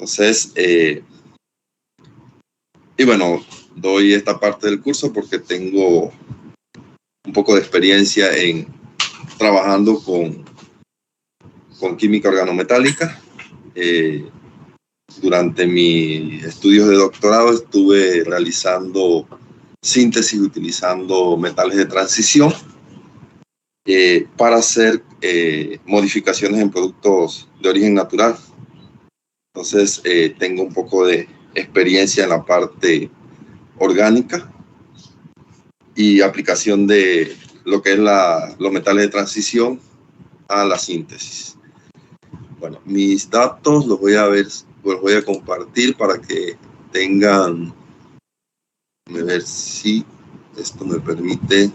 Entonces, y bueno, doy esta parte del curso porque tengo un poco de experiencia en trabajando con química organometálica. Durante mis estudios de doctorado estuve realizando síntesis utilizando metales de transición para hacer modificaciones en productos de origen natural. Entonces, tengo un poco de experiencia en la parte orgánica y aplicación de lo que es los metales de transición a la síntesis. Bueno, mis datos los voy a compartir para que tengan, a ver si esto me permite.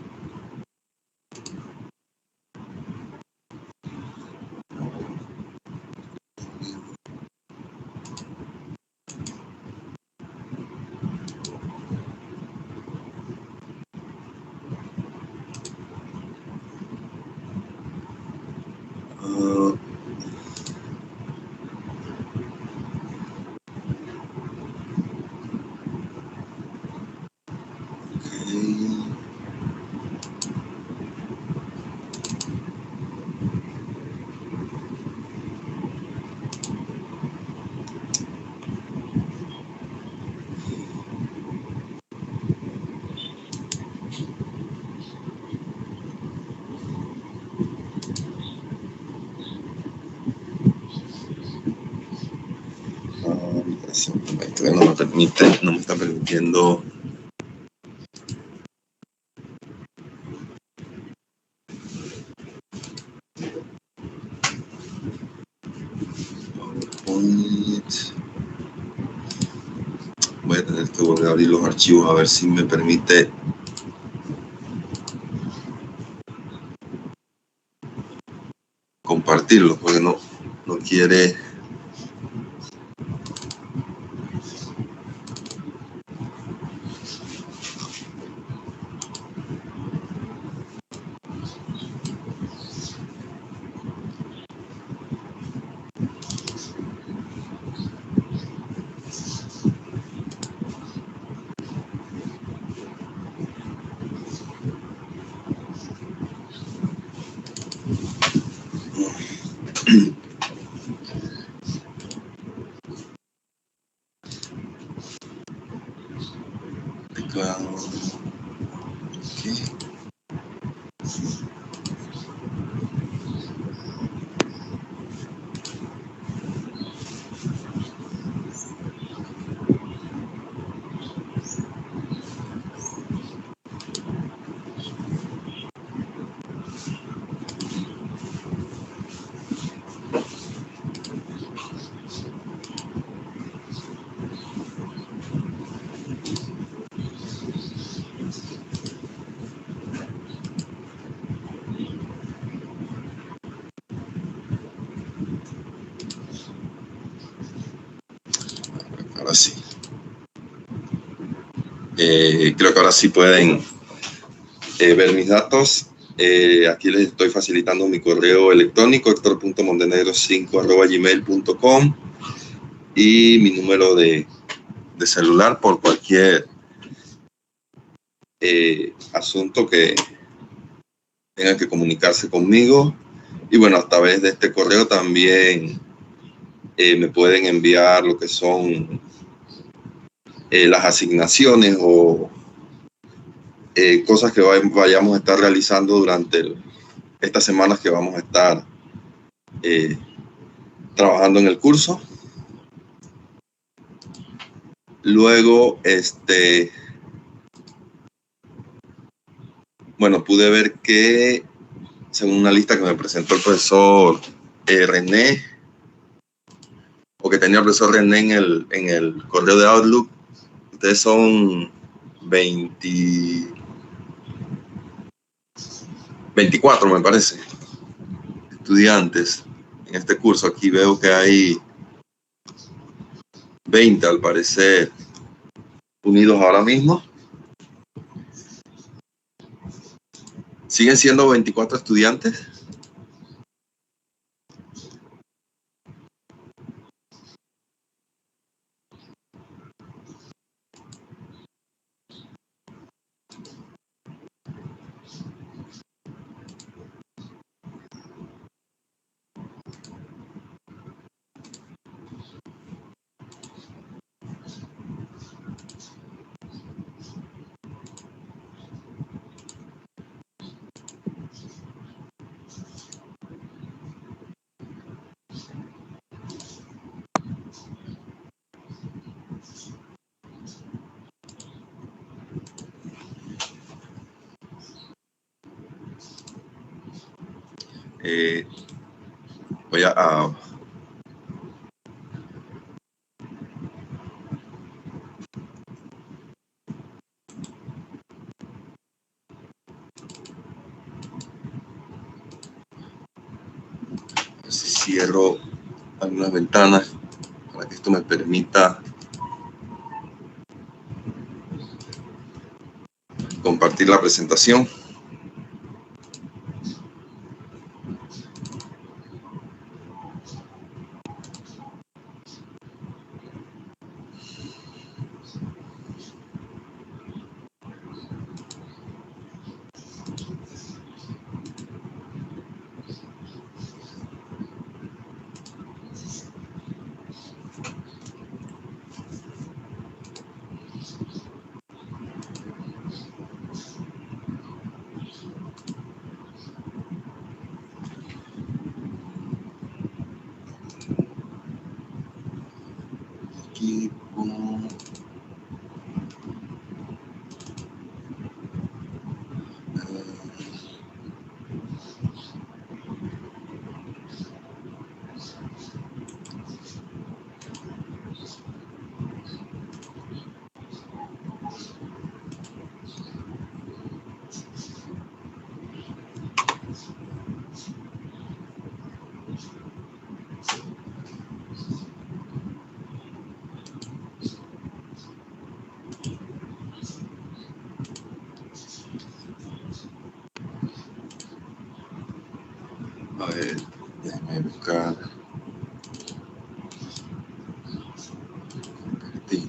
No me está permitiendo. Voy a tener que volver a abrir los archivos a ver si me permite compartirlos, porque no quiere. Ahora sí. Creo que ahora sí pueden ver mis datos. Aquí les estoy facilitando mi correo electrónico, hector.montenegro5@gmail.com, y mi número de celular por cualquier asunto que tengan que comunicarse conmigo. Y bueno, a través de este correo también me pueden enviar lo que son las asignaciones o cosas que vayamos a estar realizando durante estas semanas que vamos a estar trabajando en el curso. Luego, bueno, pude ver que, según una lista que me presentó el profesor René, o que tenía el profesor René en el correo de Outlook, ustedes son 24, me parece, estudiantes en este curso. Aquí veo que hay 20, al parecer, unidos ahora mismo. ¿Siguen siendo 24 estudiantes? Voy a si cierro algunas ventanas para que esto me permita compartir la presentación. Equipo. A ver, déjame buscar. Sí.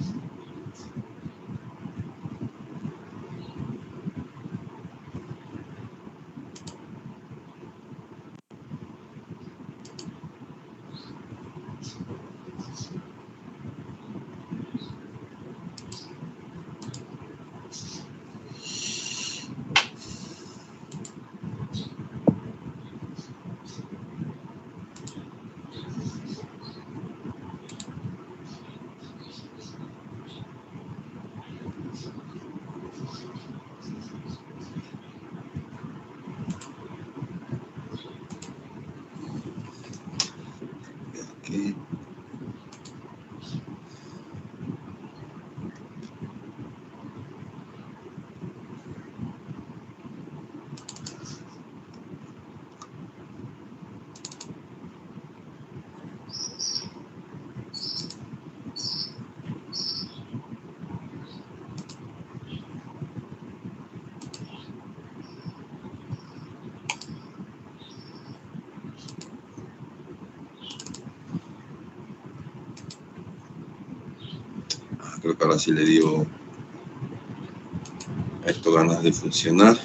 Aquí. Creo que ahora sí le dio a esto ganas de funcionar.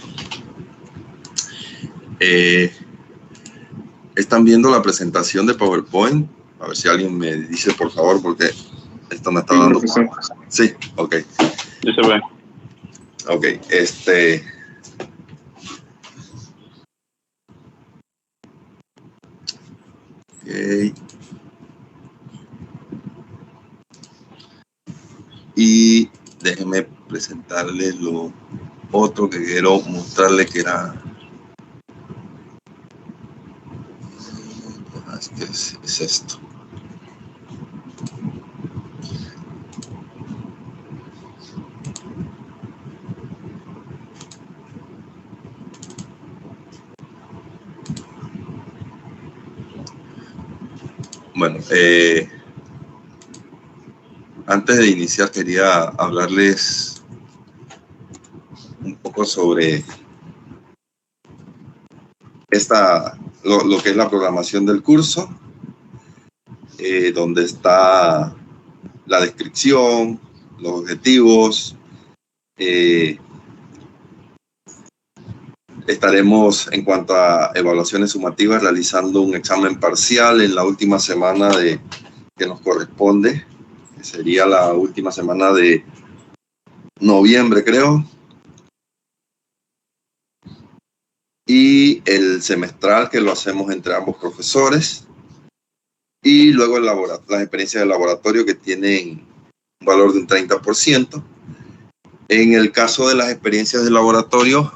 ¿Están viendo la presentación de PowerPoint? A ver si alguien me dice, por favor, porque esto me está dando... Sí, ok. Ya se ve. Ok, ok. Y déjenme presentarles lo otro que quiero mostrarles, que era... ¿Qué es esto? Bueno, antes de iniciar quería hablarles un poco sobre lo que es la programación del curso, donde está la descripción, los objetivos. Estaremos, en cuanto a evaluaciones sumativas, realizando un examen parcial en la última semana que nos corresponde, que sería la última semana de noviembre, creo. Y el semestral, que lo hacemos entre ambos profesores. Y luego las experiencias de laboratorio, que tienen un valor de un 30%. En el caso de las experiencias de laboratorio,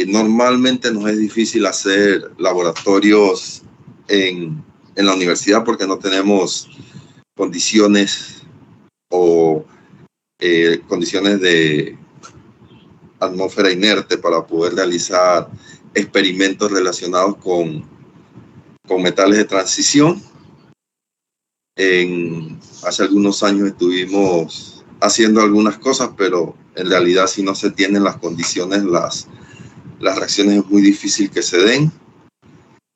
Normalmente nos es difícil hacer laboratorios en la universidad porque no tenemos condiciones o condiciones de atmósfera inerte para poder realizar experimentos relacionados con metales de transición. Hace algunos años estuvimos haciendo algunas cosas, pero en realidad si no se tienen las condiciones, las reacciones es muy difícil que se den.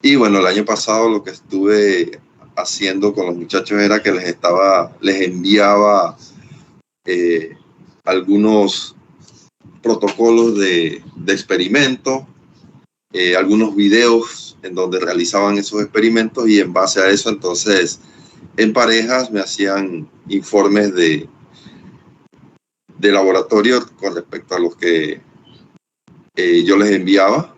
Y bueno, el año pasado lo que estuve haciendo con los muchachos era que les enviaba algunos protocolos de experimento, algunos videos en donde realizaban esos experimentos, y en base a eso entonces en parejas me hacían informes de laboratorio con respecto a los que yo les enviaba.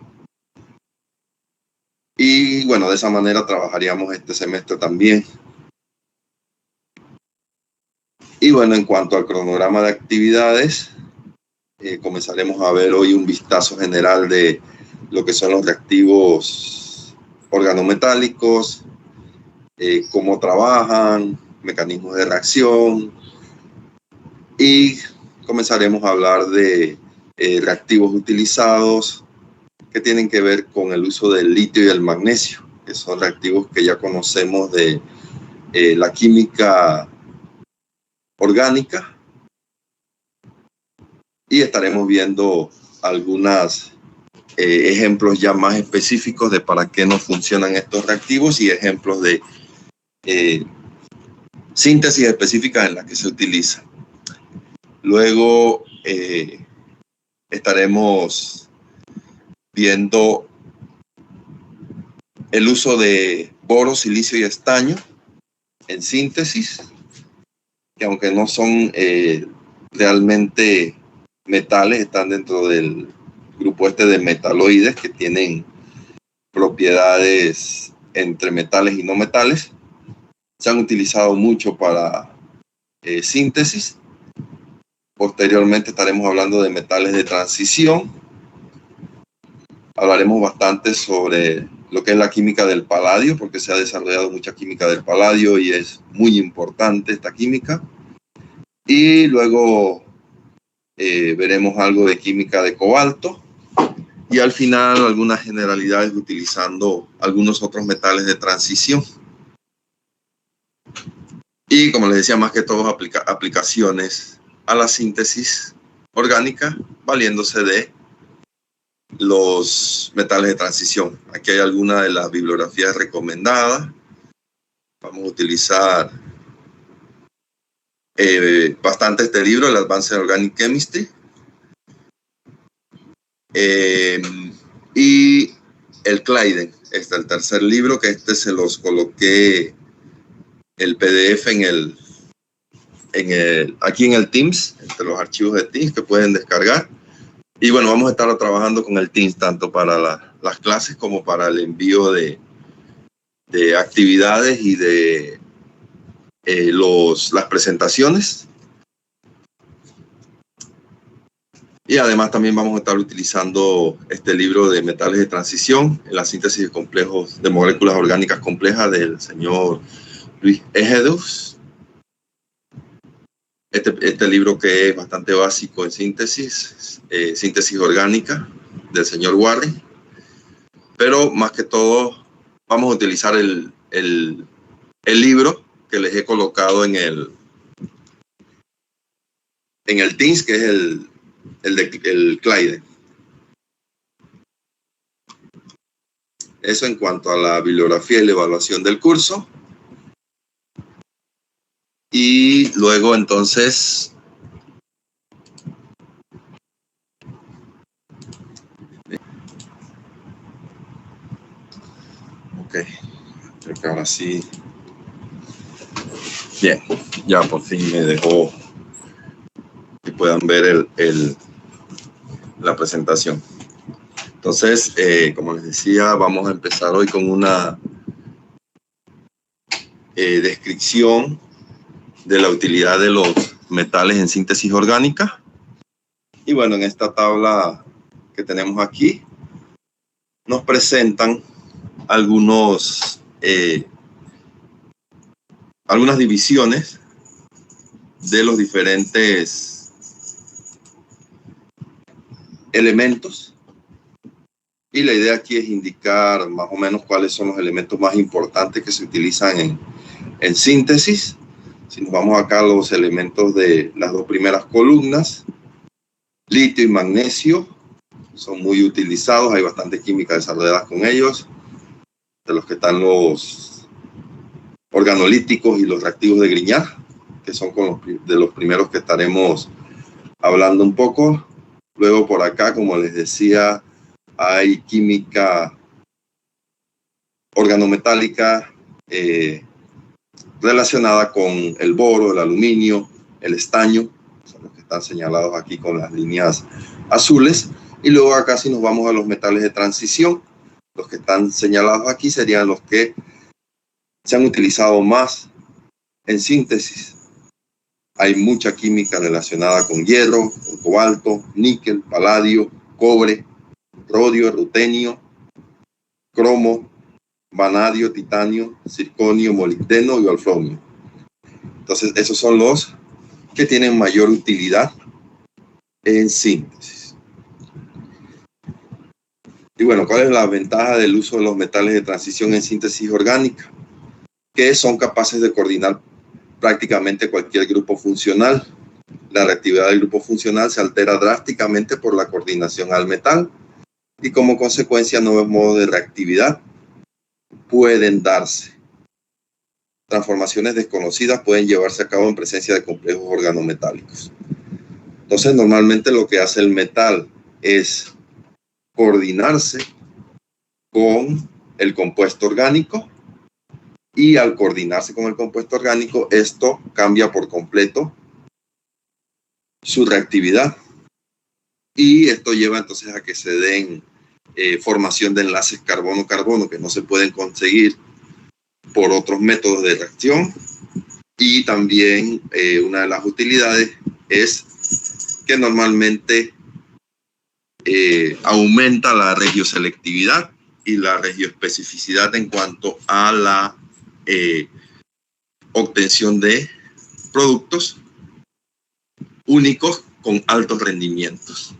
Y bueno, de esa manera trabajaríamos este semestre también. Y bueno, en cuanto al cronograma de actividades, comenzaremos a ver hoy un vistazo general de lo que son los reactivos organometálicos, cómo trabajan, mecanismos de reacción, y comenzaremos a hablar de reactivos utilizados que tienen que ver con el uso del litio y el magnesio, que son reactivos que ya conocemos de la química orgánica, y estaremos viendo algunos ejemplos ya más específicos de para qué no funcionan estos reactivos y ejemplos de síntesis específica en la que se utiliza. Luego estaremos viendo el uso de boro, silicio y estaño en síntesis, que aunque no son realmente metales, están dentro del grupo este de metaloides, que tienen propiedades entre metales y no metales. Se han utilizado mucho para síntesis. Posteriormente estaremos hablando de metales de transición. Hablaremos bastante sobre lo que es la química del paladio, porque se ha desarrollado mucha química del paladio y es muy importante esta química. Y luego veremos algo de química de cobalto, y al final algunas generalidades utilizando algunos otros metales de transición. Y como les decía, más que todo aplicaciones a la síntesis orgánica valiéndose de los metales de transición. Aquí hay alguna de las bibliografías recomendadas. Vamos a utilizar bastante este libro, el Advanced Organic Chemistry. Y el Clayden, el tercer libro, que se los coloqué el PDF aquí en el Teams, entre los archivos de Teams que pueden descargar. Y bueno, vamos a estar trabajando con el Teams tanto para las clases como para el envío de actividades y de las presentaciones. Y además también vamos a estar utilizando este libro de metales de transición en la síntesis de complejos de moléculas orgánicas complejas del señor Luis Ejedus. Este libro, que es bastante básico en síntesis, síntesis orgánica del señor Warren. Pero más que todo vamos a utilizar el libro que les he colocado en el Teams, que es el Clayden. Eso en cuanto a la bibliografía y la evaluación del curso. Y luego entonces ok, creo que ahora sí. Bien, ya por fin me dejó que puedan ver la presentación. Entonces, como les decía, vamos a empezar hoy con una descripción de la utilidad de los metales en síntesis orgánica. Y bueno, en esta tabla que tenemos aquí nos presentan algunas divisiones de los diferentes elementos, y la idea aquí es indicar más o menos cuáles son los elementos más importantes que se utilizan en síntesis. Si nos vamos acá a los elementos de las dos primeras columnas, litio y magnesio son muy utilizados, hay bastante química desarrollada con ellos, de los que están los organolíticos y los reactivos de Grignard, que son de los primeros que estaremos hablando un poco. Luego por acá, como les decía, hay química organometálica relacionada con el boro, el aluminio, el estaño, son los que están señalados aquí con las líneas azules. Y luego acá, si nos vamos a los metales de transición, los que están señalados aquí serían los que se han utilizado más en síntesis. Hay mucha química relacionada con hierro, con cobalto, níquel, paladio, cobre, rodio, rutenio, cromo, vanadio, titanio, circonio, molibdeno y wolframio. Entonces, esos son los que tienen mayor utilidad en síntesis. Y bueno, ¿cuál es la ventaja del uso de los metales de transición en síntesis orgánica? Que son capaces de coordinar prácticamente cualquier grupo funcional. La reactividad del grupo funcional se altera drásticamente por la coordinación al metal, y como consecuencia nuevos modos de reactividad pueden darse. Transformaciones desconocidas pueden llevarse a cabo en presencia de complejos organometálicos. Entonces, normalmente lo que hace el metal es coordinarse con el compuesto orgánico, y al coordinarse con el compuesto orgánico, esto cambia por completo su reactividad, y esto lleva entonces a que se den formación de enlaces carbono-carbono que no se pueden conseguir por otros métodos de reacción. Y también una de las utilidades es que normalmente aumenta la regioselectividad y la regioespecificidad en cuanto a la obtención de productos únicos con altos rendimientos.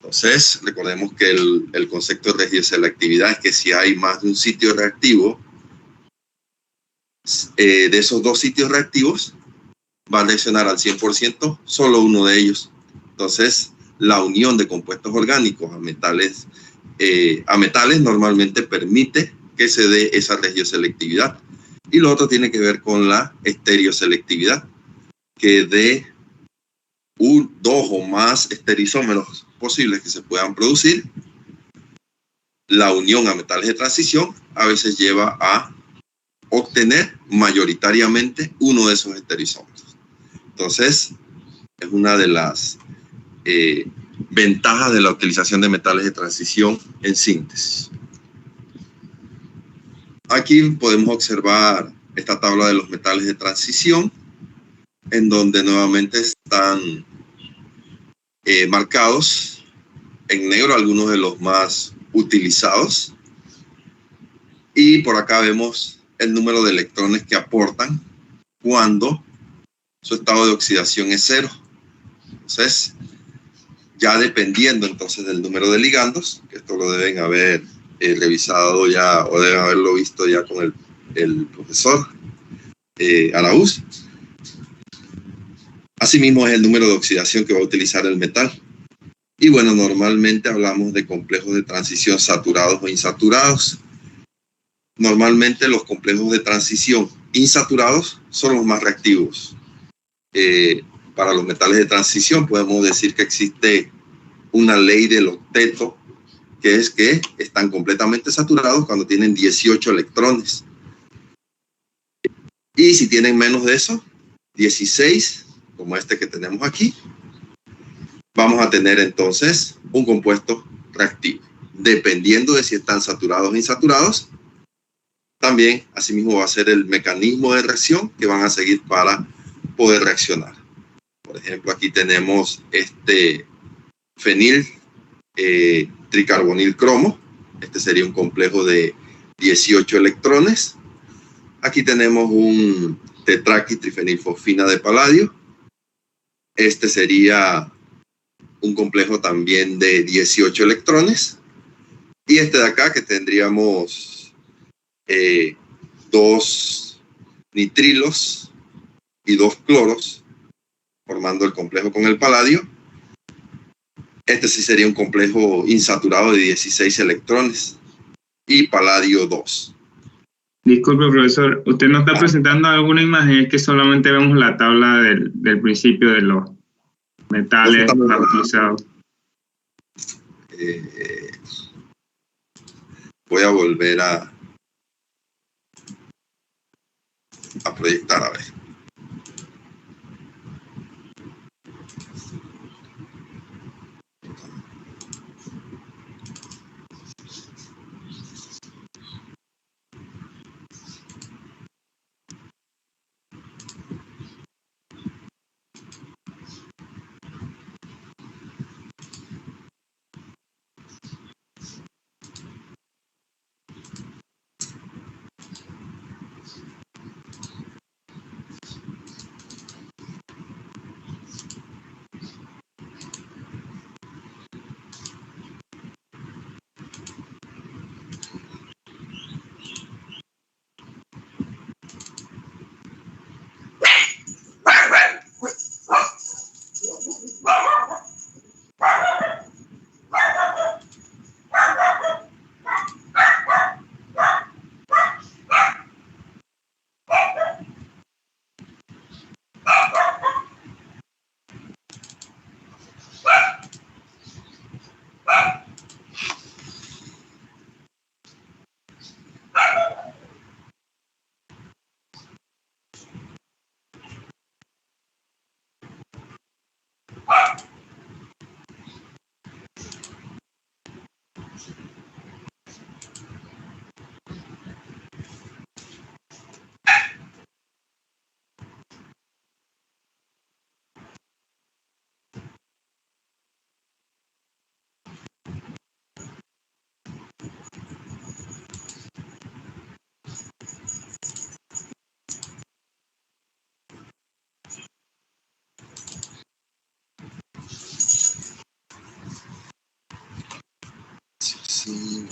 Entonces, recordemos que el concepto de regioselectividad es que si hay más de un sitio reactivo, de esos dos sitios reactivos va a reaccionar al 100% solo uno de ellos. Entonces, la unión de compuestos orgánicos a metales normalmente permite que se dé esa regioselectividad. Y lo otro tiene que ver con la estereoselectividad, que de dos o más estereoisómeros posibles que se puedan producir, la unión a metales de transición a veces lleva a obtener mayoritariamente uno de esos estereoisómeros. Entonces, es una de las ventajas de la utilización de metales de transición en síntesis. Aquí podemos observar esta tabla de los metales de transición, en donde nuevamente están marcados en negro algunos de los más utilizados, y por acá vemos el número de electrones que aportan cuando su estado de oxidación es 0. Entonces, ya dependiendo entonces del número de ligandos, que esto lo deben haber revisado ya, o deben haberlo visto ya con el profesor Araúz. Asimismo es el número de oxidación que va a utilizar el metal. Y bueno, normalmente hablamos de complejos de transición saturados o insaturados. Normalmente los complejos de transición insaturados son los más reactivos. Para los metales de transición podemos decir que existe una ley del octeto, que es que están completamente saturados cuando tienen 18 electrones. Y si tienen menos de eso, 16, como este que tenemos aquí, vamos a tener entonces un compuesto reactivo. Dependiendo de si están saturados o insaturados, también asimismo va a ser el mecanismo de reacción que van a seguir para poder reaccionar. Por ejemplo, aquí tenemos este fenil tricarbonil cromo. Este sería un complejo de 18 electrones. Aquí tenemos un tetraquitrifenilfosfina de paladio. Este sería un complejo también de 18 electrones. Y este de acá, que tendríamos 2 nitrilos y 2 cloros, formando el complejo con el paladio. Este sí sería un complejo insaturado de 16 electrones y paladio 2. Disculpe, profesor, usted nos está presentando alguna imagen, es que solamente vemos la tabla del principio de los metales utilizados. Voy a volver a proyectar, a ver. Sí.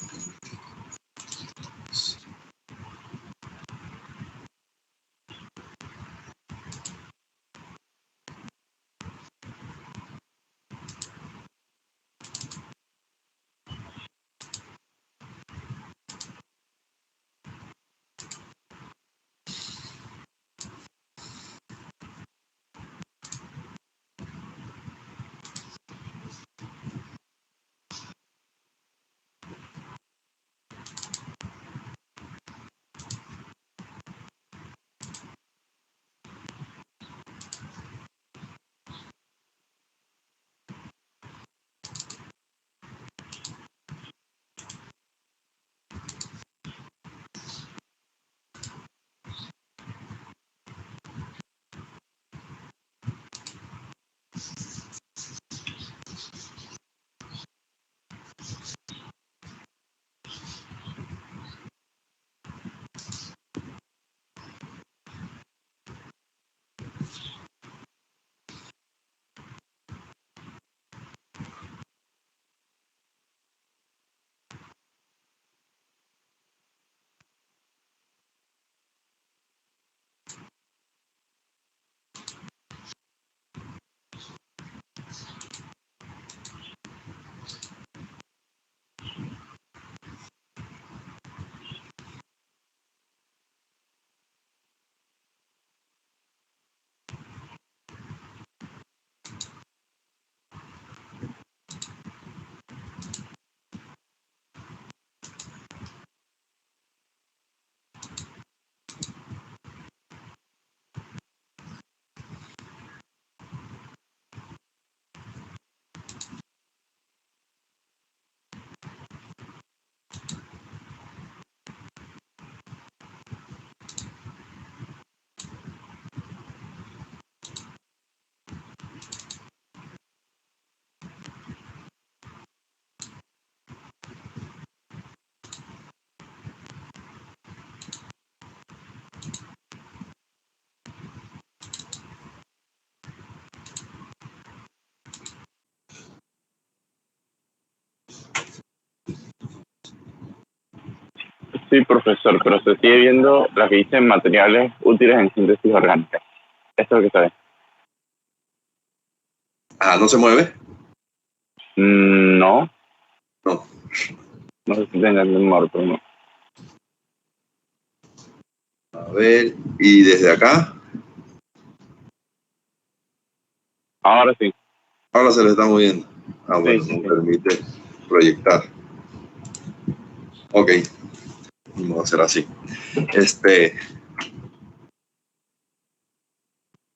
Sí, profesor, pero se sigue viendo la que dice materiales útiles en síntesis orgánica. Esto es lo que está bien. Ah, ¿no se mueve? No. No. No sé si tengan el muerto, no. A ver, y desde acá. Ahora sí. Ahora se le está moviendo. Ah, bueno, Sí. nos permite proyectar. Ok, vamos a hacer así.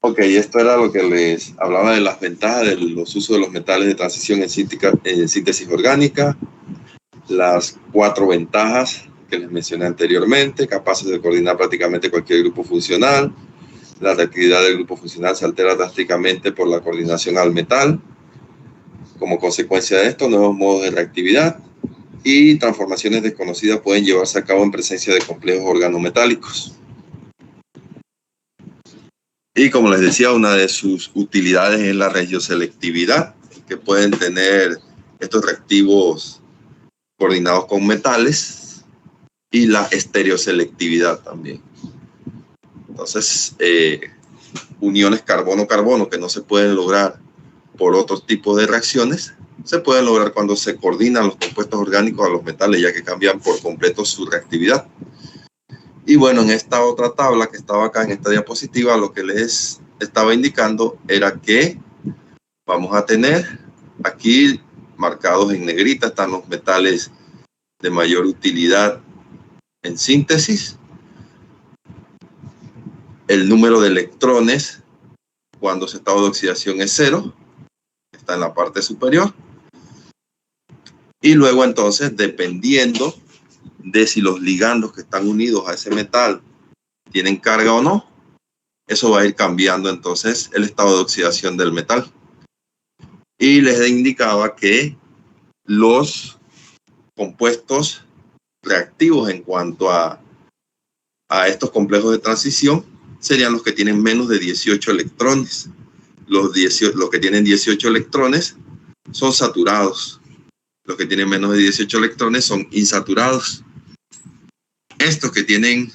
Ok, esto era lo que les hablaba de las ventajas de los usos de los metales de transición en síntesis orgánica, las 4 ventajas que les mencioné anteriormente, capaces de coordinar prácticamente cualquier grupo funcional. La reactividad del grupo funcional se altera drásticamente por la coordinación al metal. Como consecuencia de esto, nuevos modos de reactividad y transformaciones desconocidas pueden llevarse a cabo en presencia de complejos organometálicos. Y como les decía, una de sus utilidades es la regioselectividad, que pueden tener estos reactivos coordinados con metales, y la estereoselectividad también. Entonces, uniones carbono-carbono que no se pueden lograr por otros tipos de reacciones, se pueden lograr cuando se coordinan los compuestos orgánicos a los metales, ya que cambian por completo su reactividad. Y bueno, en esta otra tabla que estaba acá en esta diapositiva, lo que les estaba indicando era que vamos a tener aquí marcados en negrita, están los metales de mayor utilidad en síntesis, el número de electrones cuando su estado de oxidación es 0, está en la parte superior, y luego entonces, dependiendo de si los ligandos que están unidos a ese metal tienen carga o no, eso va a ir cambiando entonces el estado de oxidación del metal. Y les indicaba que los compuestos reactivos en cuanto a estos complejos de transición serían los que tienen menos de 18 electrones. Los que tienen 18 electrones son saturados. Los que tienen menos de 18 electrones son insaturados. Estos que tienen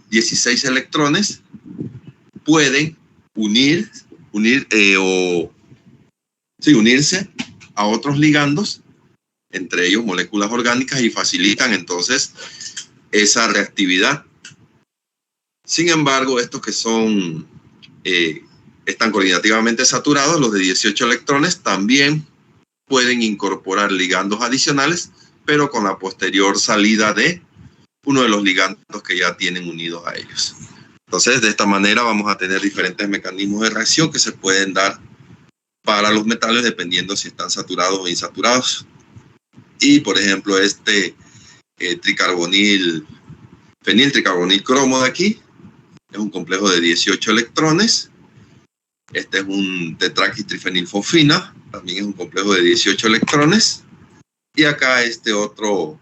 16 electrones pueden unirse a otros ligandos, entre ellos moléculas orgánicas, y facilitan entonces esa reactividad. Sin embargo, estos que están coordinativamente saturados, los de 18 electrones, también pueden incorporar ligandos adicionales, pero con la posterior salida de uno de los ligandos que ya tienen unidos a ellos. Entonces, de esta manera vamos a tener diferentes mecanismos de reacción que se pueden dar para los metales dependiendo si están saturados o insaturados. Y, por ejemplo, feniltricarbonil cromo de aquí es un complejo de 18 electrones. Este es un tetraquistrifenilfosfina, también es un complejo de 18 electrones. Y acá este otro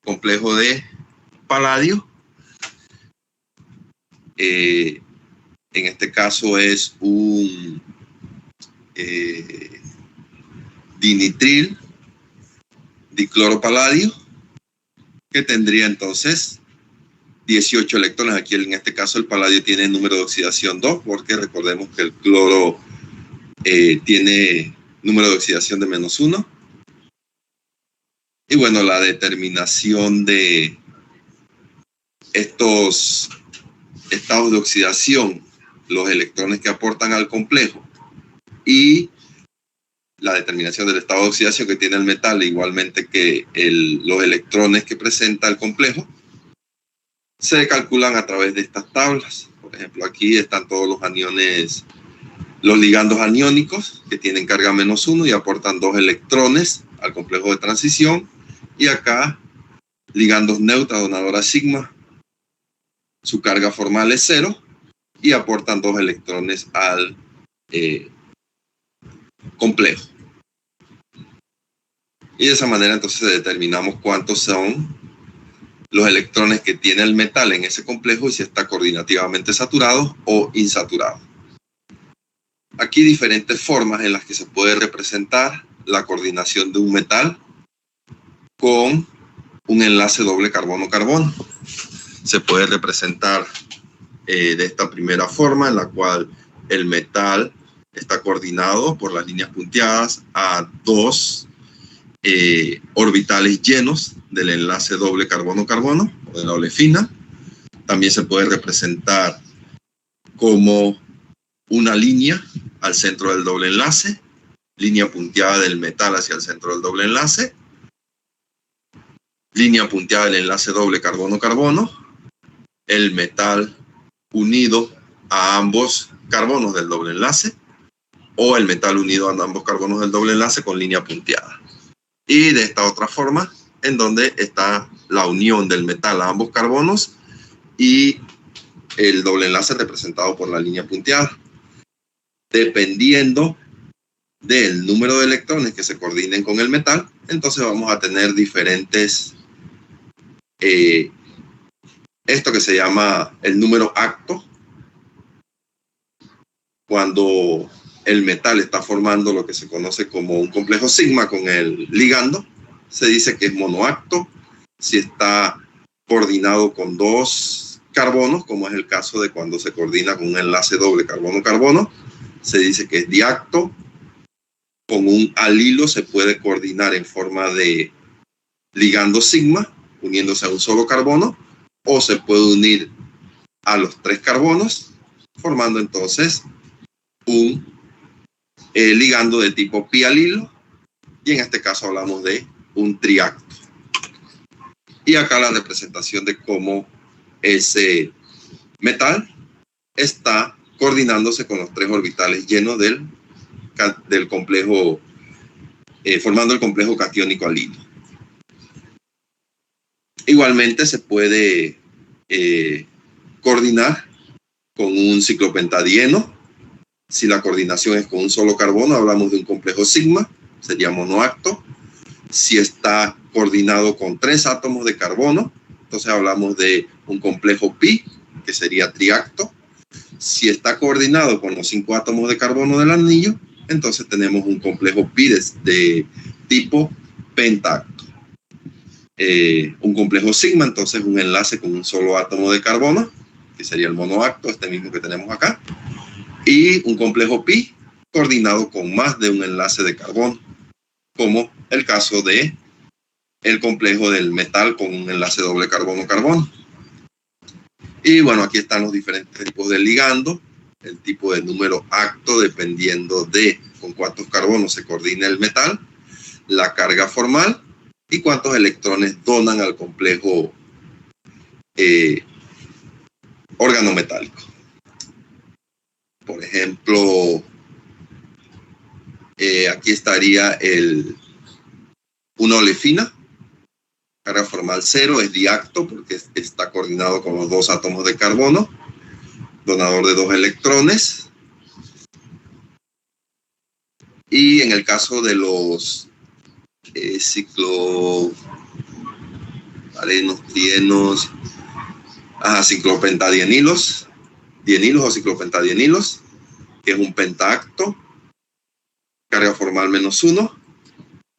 complejo de paladio, en este caso es un dinitril dicloropaladio, que tendría entonces 18 electrones. Aquí en este caso el paladio tiene el número de oxidación 2, porque recordemos que el cloro tiene número de oxidación de -1. Y bueno, la determinación de estos estados de oxidación, los electrones que aportan al complejo, y la determinación del estado de oxidación que tiene el metal, igualmente que los electrones que presenta el complejo, se calculan a través de estas tablas. Por ejemplo, aquí están todos los aniones, los ligandos aniónicos que tienen carga -1 y aportan 2 electrones al complejo de transición. Y acá, ligandos neutros, donadora sigma, su carga formal es 0 y aportan 2 electrones al complejo. Y de esa manera entonces determinamos cuántos son los electrones que tiene el metal en ese complejo y si está coordinativamente saturado o insaturado. Aquí diferentes formas en las que se puede representar la coordinación de un metal con un enlace doble carbono-carbono. se puede representar de esta primera forma, en la cual el metal está coordinado por las líneas punteadas a dos orbitales llenos del enlace doble carbono-carbono o de la olefina. También se puede representar como una línea al centro del doble enlace, línea punteada del metal hacia el centro del doble enlace, línea punteada del enlace doble carbono-carbono, el metal unido a ambos carbonos del doble enlace, o el metal unido a ambos carbonos del doble enlace con línea punteada. Y de esta otra forma, en donde está la unión del metal a ambos carbonos y el doble enlace representado por la línea punteada. Dependiendo del número de electrones que se coordinen con el metal, entonces vamos a tener diferentes, esto que se llama el número acto, cuando el metal está formando lo que se conoce como un complejo sigma con el ligando, se dice que es monoacto. Si está coordinado con dos carbonos, como es el caso de cuando se coordina con un enlace doble carbono-carbono, se dice que es diacto. Con un alilo se puede coordinar en forma de ligando sigma, uniéndose a un solo carbono, o se puede unir a los tres carbonos, formando entonces un ligando de tipo pi-alilo, y en este caso hablamos de un triacto. Y acá la representación de cómo ese metal está coordinándose con los tres orbitales llenos del complejo, formando el complejo catiónico alilo. Igualmente se puede coordinar con un ciclopentadieno. Si la coordinación es con un solo carbono, hablamos de un complejo sigma, sería monoacto. Si está coordinado con tres átomos de carbono, entonces hablamos de un complejo pi, que sería triacto. Si está coordinado con los 5 átomos de carbono del anillo, entonces tenemos un complejo pi de tipo pentacto. Un complejo sigma, entonces un enlace con un solo átomo de carbono, que sería el monoacto, este mismo que tenemos acá. Y un complejo pi coordinado con más de un enlace de carbono, como el caso de el complejo del metal con un enlace doble carbono-carbono. Y bueno, aquí están los diferentes tipos de ligando, el tipo de número acto dependiendo de con cuántos carbonos se coordina el metal, la carga formal y cuántos electrones donan al complejo organometálico. Por ejemplo, aquí estaría una olefina, carga formal 0, es diacto porque está coordinado con los dos átomos de carbono, donador de 2 electrones. Y en el caso de los ciclopentadienilos, dienilos o ciclopentadienilos, que es un pentaacto, carga formal -1,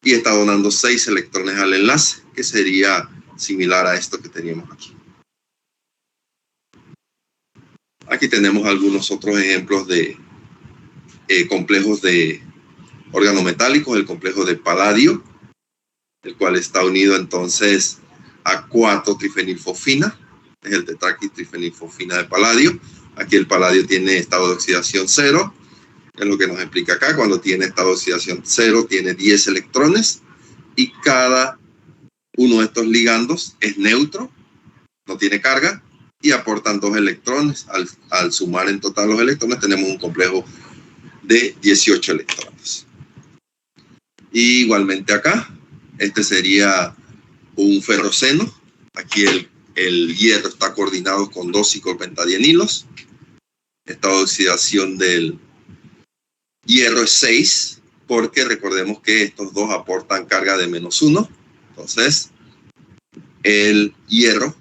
y está donando 6 electrones al enlace, que sería similar a esto que teníamos aquí. Aquí tenemos algunos otros ejemplos de complejos de organometálicos, el complejo de paladio, el cual está unido entonces a 4-trifenilfosfina, es el tetraquitrifenilfosfina de paladio. Aquí el paladio tiene estado de oxidación 0, es lo que nos explica acá. Cuando tiene estado de oxidación 0 tiene 10 electrones y cada uno de estos ligandos es neutro, no tiene carga y aportan 2 electrones. Al sumar en total los electrones tenemos un complejo de 18 electrones. Y igualmente acá, este sería un ferroceno. Aquí el hierro está coordinado con 2 ciclopentadienilos. Estado de oxidación del hierro es 6, porque recordemos que estos dos aportan carga de -1. Entonces, el hierro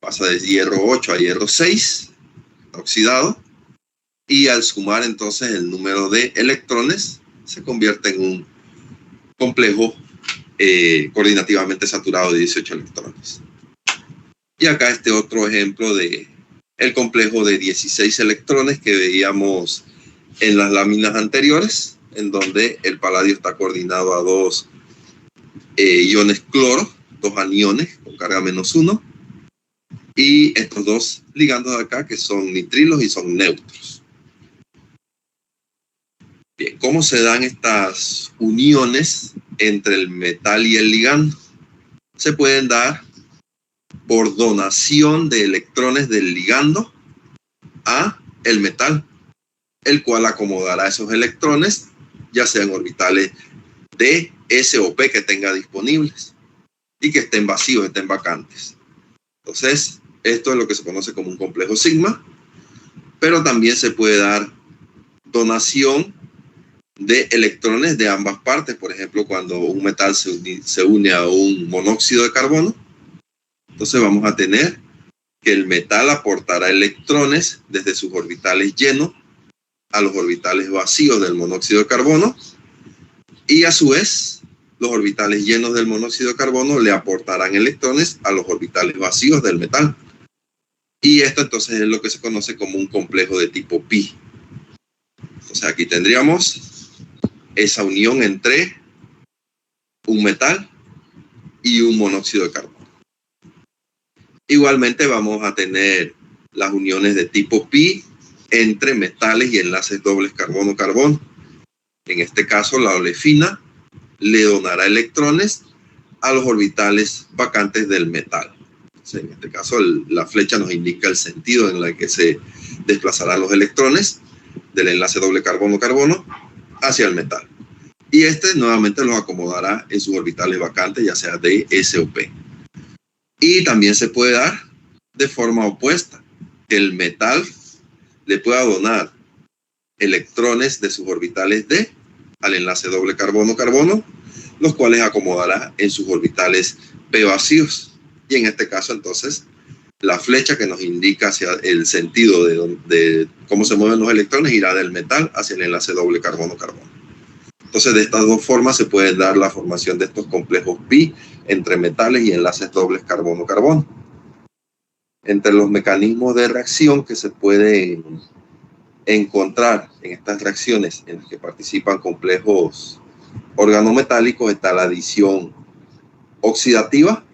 pasa de hierro 8 a hierro 6, está oxidado. Y al sumar entonces el número de electrones, se convierte en un complejo coordinativamente saturado de 18 electrones. Y acá este otro ejemplo de el complejo de 16 electrones que veíamos en las láminas anteriores, en donde el paladio está coordinado a dos iones cloro, dos aniones con carga -1, y estos dos ligandos de acá que son nitrilos y son neutros. Bien, ¿cómo se dan estas uniones entre el metal y el ligando? Se pueden dar por donación de electrones del ligando a el metal, el cual acomodará esos electrones, ya sean orbitales D, S o P que tenga disponibles y que estén vacíos, estén vacantes. Entonces, esto es lo que se conoce como un complejo sigma, pero también se puede dar donación de electrones de ambas partes. Por ejemplo, cuando un metal se une a un monóxido de carbono, entonces vamos a tener que el metal aportará electrones desde sus orbitales llenos a los orbitales vacíos del monóxido de carbono, y a su vez los orbitales llenos del monóxido de carbono le aportarán electrones a los orbitales vacíos del metal. Y esto entonces es lo que se conoce como un complejo de tipo pi. Entonces aquí tendríamos esa unión entre un metal y un monóxido de carbono. Igualmente vamos a tener las uniones de tipo pi entre metales y enlaces dobles carbono-carbono. En este caso, la olefina le donará electrones a los orbitales vacantes del metal. Entonces, en este caso, la flecha nos indica el sentido en el que se desplazarán los electrones del enlace doble carbono-carbono hacia el metal. Y este nuevamente los acomodará en sus orbitales vacantes, ya sea D, S o P. Y también se puede dar de forma opuesta, que el metal le pueda donar electrones de sus orbitales D al enlace doble carbono-carbono, los cuales acomodará en sus orbitales P vacíos. Y en este caso, entonces, la flecha que nos indica hacia el sentido de cómo se mueven los electrones irá del metal hacia el enlace doble carbono-carbono. Entonces, de estas dos formas se puede dar la formación de estos complejos pi entre metales y enlaces dobles carbono-carbono. Entre los mecanismos de reacción que se pueden encontrar en estas reacciones en las que participan complejos organometálicos está la adición oxidativa,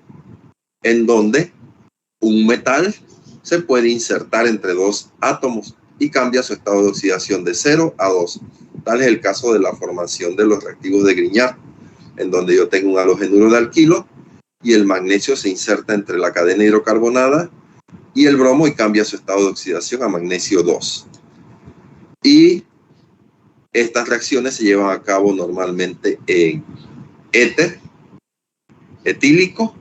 en donde un metal se puede insertar entre dos átomos y cambia su estado de oxidación de 0 a 2. Tal es el caso de la formación de los reactivos de Grignard, en donde yo tengo un halogenuro de alquilo y el magnesio se inserta entre la cadena hidrocarbonada y el bromo y cambia su estado de oxidación a magnesio 2. Y estas reacciones se llevan a cabo normalmente en éter etílico,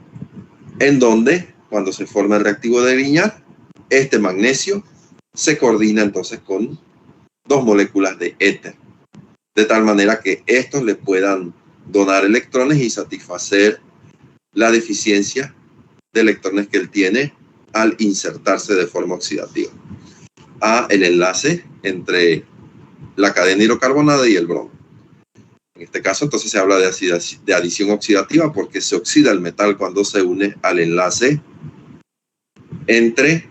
en donde cuando se forma el reactivo de Grignard, este magnesio se coordina entonces con dos moléculas de éter, de tal manera que estos le puedan donar electrones y satisfacer la deficiencia de electrones que él tiene al insertarse de forma oxidativa a el enlace entre la cadena hidrocarbonada y el bromo. En este caso, entonces se habla de adición oxidativa porque se oxida el metal cuando se une al enlace entre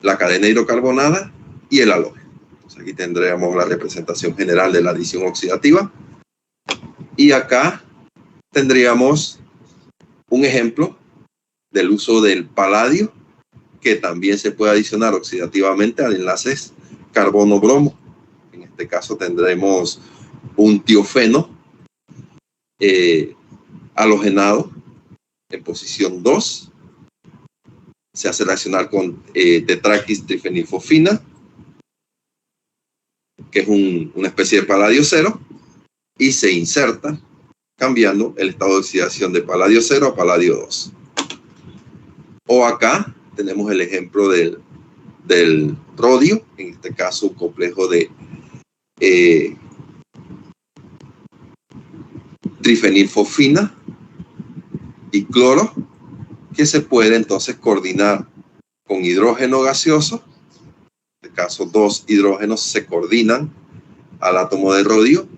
la cadena hidrocarbonada y el halógeno. Entonces aquí tendríamos la representación general de la adición oxidativa. Y acá tendríamos un ejemplo del uso del paladio, que también se puede adicionar oxidativamente al enlaces carbono-bromo. En este caso tendremos un tiofeno halogenado en posición 2. Se hace reaccionar con tetraquis trifenilfosfina, que es una especie de paladio 0, y se inserta cambiando el estado de oxidación de paladio 0 a paladio 2. O acá tenemos el ejemplo del rodio, en este caso un complejo de trifenilfosfina y cloro, que se puede entonces coordinar con hidrógeno gaseoso. En este caso, dos hidrógenos se coordinan al átomo de rodio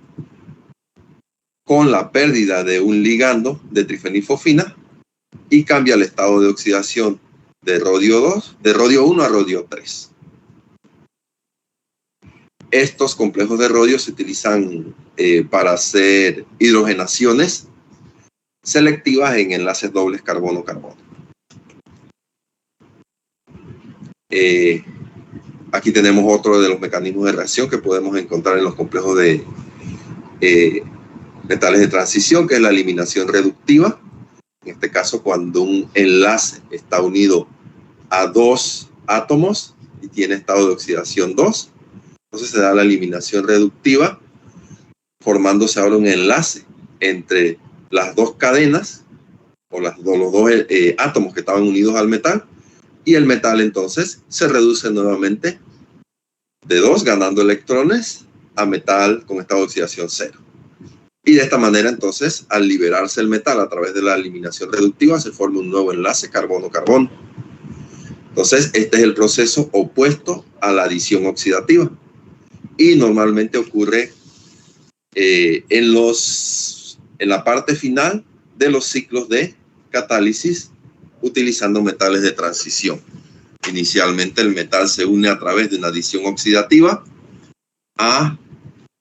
con la pérdida de un ligando de trifenilfosfina y cambia el estado de oxidación de rodio 2, de rodio 1 a rodio 3. Estos complejos de rodio se utilizan para hacer hidrogenaciones selectivas en enlaces dobles carbono-carbono. Aquí tenemos otro de los mecanismos de reacción que podemos encontrar en los complejos de metales de transición, que es la eliminación reductiva. En este caso, cuando un enlace está unido a dos átomos y tiene estado de oxidación 2, entonces se da la eliminación reductiva, formándose ahora un enlace entre las dos cadenas o los dos átomos que estaban unidos al metal, y el metal entonces se reduce nuevamente de 2, ganando electrones, a metal con estado de oxidación 0. Y de esta manera entonces, al liberarse el metal a través de la eliminación reductiva, se forma un nuevo enlace carbono-carbono. Entonces, este es el proceso opuesto a la adición oxidativa. Y normalmente ocurre en la parte final de los ciclos de catálisis utilizando metales de transición. Inicialmente el metal se une a través de una adición oxidativa a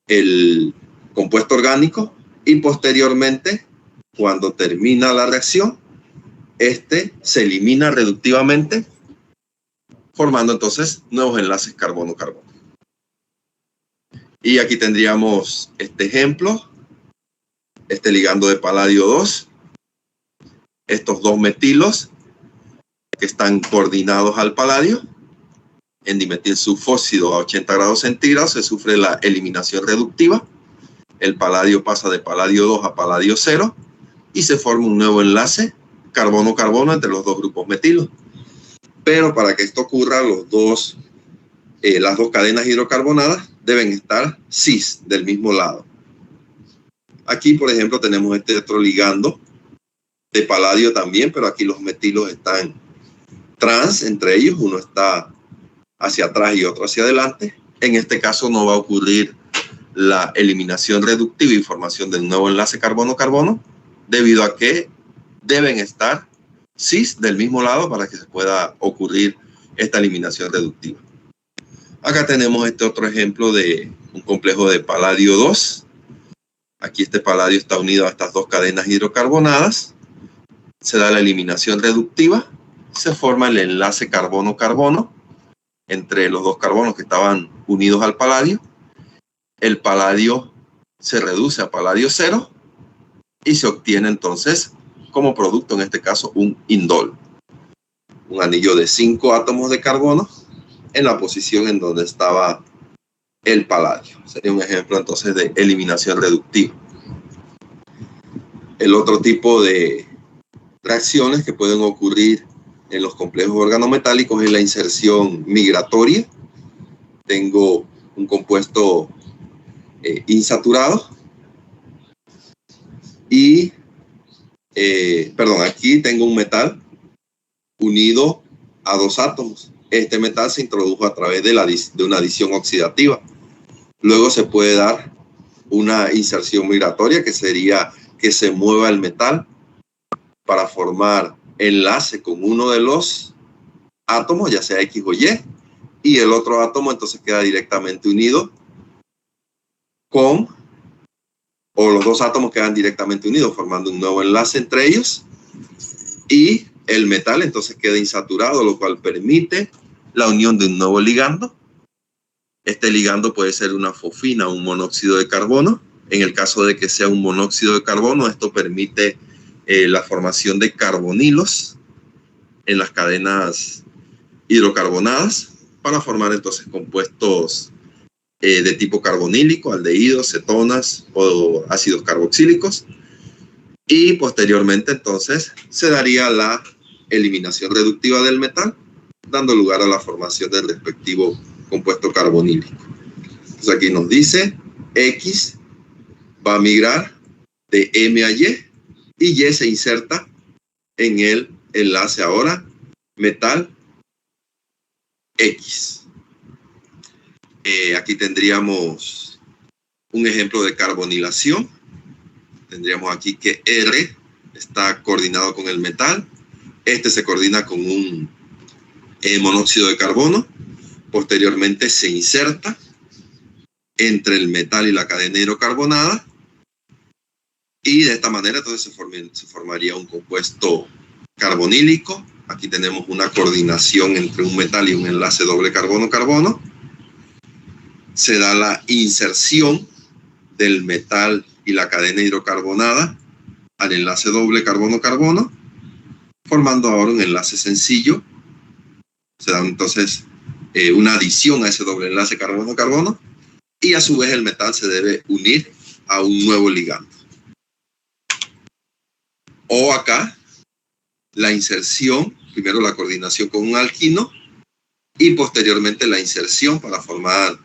el compuesto orgánico y posteriormente, cuando termina la reacción, este se elimina reductivamente, formando entonces nuevos enlaces carbono-carbono. Y aquí tendríamos este ejemplo, este ligando de paladio 2, estos dos metilos que están coordinados al paladio, en dimetilsulfóxido a 80 grados centígrados se sufre la eliminación reductiva, el paladio pasa de paladio 2 a paladio 0 y se forma un nuevo enlace carbono-carbono entre los dos grupos metilos. Pero para que esto ocurra, las dos cadenas hidrocarbonadas deben estar cis del mismo lado. Aquí, por ejemplo, tenemos este otro ligando de paladio también, pero aquí los metilos están trans entre ellos, uno está hacia atrás y otro hacia adelante. En este caso no va a ocurrir la eliminación reductiva y formación del nuevo enlace carbono-carbono, debido a que deben estar cis del mismo lado para que se pueda ocurrir esta eliminación reductiva. Acá tenemos este otro ejemplo de un complejo de paladio 2. Aquí este paladio está unido a estas dos cadenas hidrocarbonadas. Se da la eliminación reductiva, se forma el enlace carbono-carbono entre los dos carbonos que estaban unidos al paladio. El paladio se reduce a paladio 0 y se obtiene entonces como producto, en este caso, un indol, un anillo de 5 átomos de carbono en la posición en donde estaba el paladio. Sería un ejemplo entonces de eliminación reductiva. El otro tipo de reacciones que pueden ocurrir en los complejos organometálicos es la inserción migratoria. Tengo un compuesto insaturado y aquí tengo un metal unido a dos átomos. Este metal se introdujo a través de una adición oxidativa. Luego se puede dar una inserción migratoria, que sería que se mueva el metal para formar enlace con uno de los átomos, ya sea X o Y, y el otro átomo entonces queda directamente unido o los dos átomos quedan directamente unidos, formando un nuevo enlace entre ellos, y el metal entonces queda insaturado, lo cual permite la unión de un nuevo ligando. Este ligando puede ser una fosfina o un monóxido de carbono. En el caso de que sea un monóxido de carbono, esto permite la formación de carbonilos en las cadenas hidrocarbonadas para formar entonces compuestos de tipo carbonílico, aldehídos, cetonas o ácidos carboxílicos. Y posteriormente entonces se daría la eliminación reductiva del metal, dando lugar a la formación del respectivo compuesto carbonílico. Entonces aquí nos dice X va a migrar de M a Y y se inserta en el enlace ahora metal X. Aquí tendríamos un ejemplo de carbonilación. Tendríamos aquí que R está coordinado con el metal. Este se coordina con un monóxido de carbono. Posteriormente se inserta entre el metal y la cadena hidrocarbonada, y de esta manera entonces se formaría un compuesto carbonílico. Aquí tenemos una coordinación entre un metal y un enlace doble carbono-carbono. Se da la inserción del metal y la cadena hidrocarbonada al enlace doble carbono-carbono, formando ahora un enlace sencillo. Se da entonces una adición a ese doble enlace carbono-carbono, y a su vez el metal se debe unir a un nuevo ligando. O acá, la inserción, primero la coordinación con un alquino y posteriormente la inserción para formar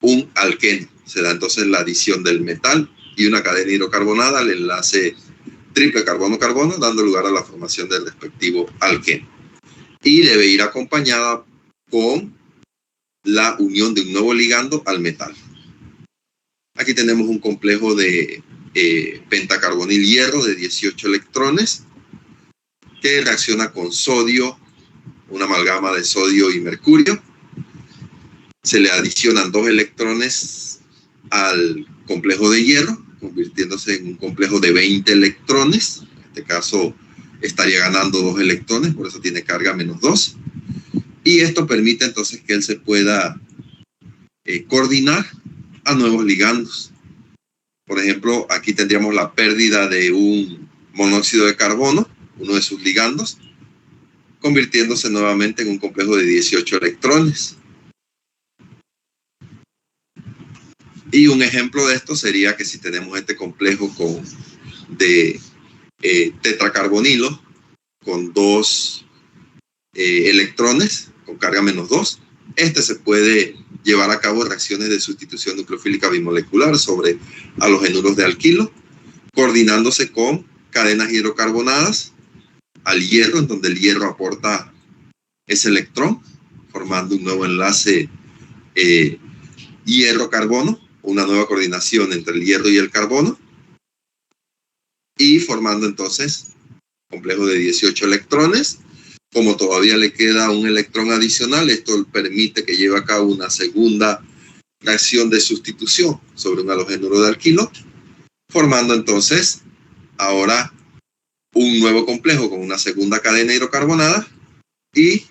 un alqueno. Se da entonces la adición del metal y una cadena hidrocarbonada al enlace triple carbono-carbono, dando lugar a la formación del respectivo alqueno. Y debe ir acompañada con la unión de un nuevo ligando al metal. Aquí tenemos un complejo de pentacarbonil hierro de 18 electrones que reacciona con sodio, una amalgama de sodio y mercurio. Se le adicionan 2 electrones al complejo de hierro, convirtiéndose en un complejo de 20 electrones. En este caso estaría ganando 2 electrones, por eso tiene carga -2. Y esto permite entonces que él se pueda coordinar a nuevos ligandos. Por ejemplo, aquí tendríamos la pérdida de un monóxido de carbono, uno de sus ligandos, convirtiéndose nuevamente en un complejo de 18 electrones. Y un ejemplo de esto sería que si tenemos este complejo de tetracarbonilo con 2 electrones con carga -2, este se puede llevar a cabo reacciones de sustitución nucleofílica bimolecular sobre halogenuros de alquilo, coordinándose con cadenas hidrocarbonadas al hierro, en donde el hierro aporta ese electrón, formando un nuevo enlace hierro-carbono, una nueva coordinación entre el hierro y el carbono, y formando entonces complejo de 18 electrones. Como todavía le queda un electrón adicional, esto permite que lleve a cabo una segunda reacción de sustitución sobre un halogenuro de alquilo, formando entonces ahora un nuevo complejo con una segunda cadena hidrocarbonada, y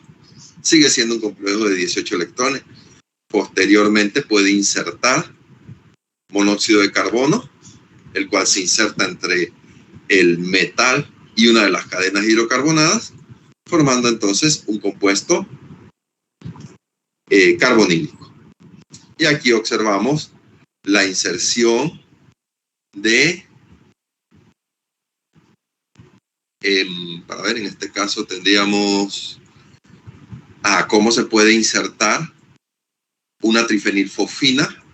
sigue siendo un complejo de 18 electrones. Posteriormente puede insertar monóxido de carbono, el cual se inserta entre el metal y una de las cadenas hidrocarbonadas, formando entonces un compuesto carbonílico. Y aquí observamos la inserción de, para ver, en este caso tendríamos cómo se puede insertar una trifenilfosfina,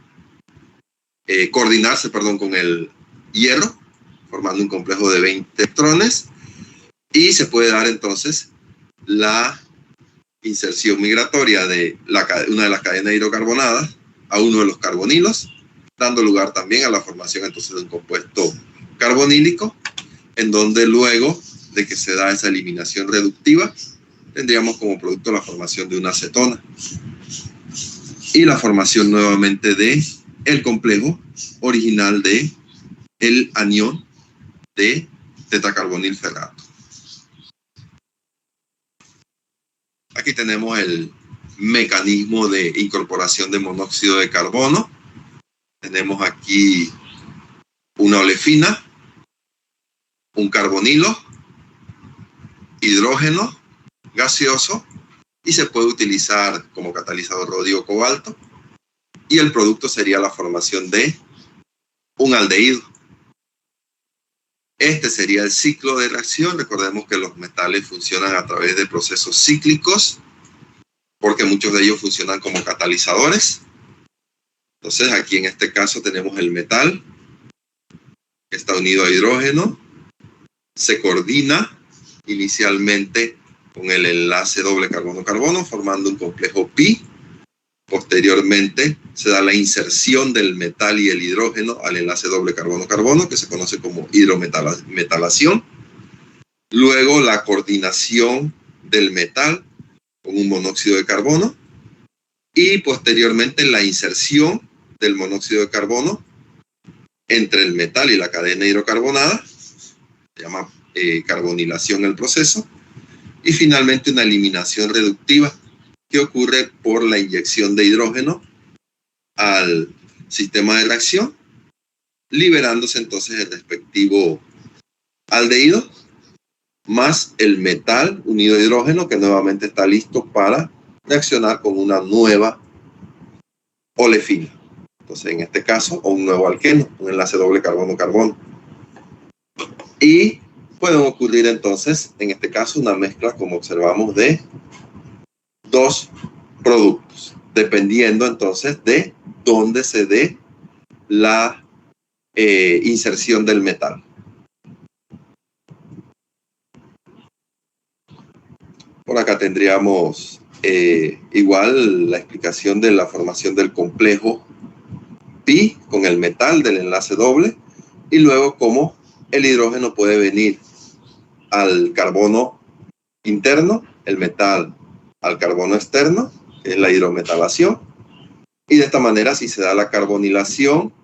coordinarse, con el hierro, formando un complejo de 20 electrones, y se puede dar entonces la inserción migratoria de una de las cadenas hidrocarbonadas a uno de los carbonilos, dando lugar también a la formación entonces de un compuesto carbonílico, en donde luego de que se da esa eliminación reductiva, tendríamos como producto la formación de una acetona y la formación nuevamente de el complejo original de el anión de tetracarbonil ferrato. Aquí tenemos el mecanismo de incorporación de monóxido de carbono. Tenemos aquí una olefina, un carbonilo, hidrógeno gaseoso, y se puede utilizar como catalizador rodio-cobalto, y el producto sería la formación de un aldehído. Este sería el ciclo de reacción. Recordemos que los metales funcionan a través de procesos cíclicos, porque muchos de ellos funcionan como catalizadores. Entonces, aquí en este caso tenemos el metal, que está unido a hidrógeno, se coordina inicialmente con el enlace doble carbono-carbono, formando un complejo pi. Posteriormente se da la inserción del metal y el hidrógeno al enlace doble carbono-carbono, que se conoce como hidrometalación. Luego la coordinación del metal con un monóxido de carbono y posteriormente la inserción del monóxido de carbono entre el metal y la cadena hidrocarbonada, se llama carbonilación el proceso, y finalmente una eliminación reductiva que ocurre por la inyección de hidrógeno al sistema de reacción, liberándose entonces el respectivo aldehído más el metal unido a hidrógeno que nuevamente está listo para reaccionar con una nueva olefina. Entonces, en este caso, o un nuevo alqueno, un enlace doble carbono-carbono. Y pueden ocurrir entonces, en este caso, una mezcla, como observamos, de dos productos, dependiendo entonces de dónde se dé la inserción del metal. Por acá tendríamos igual la explicación de la formación del complejo pi con el metal del enlace doble y luego cómo el hidrógeno puede venir al carbono interno, el metal al carbono externo, que es la hidrometalación, y de esta manera si se da la carbonilación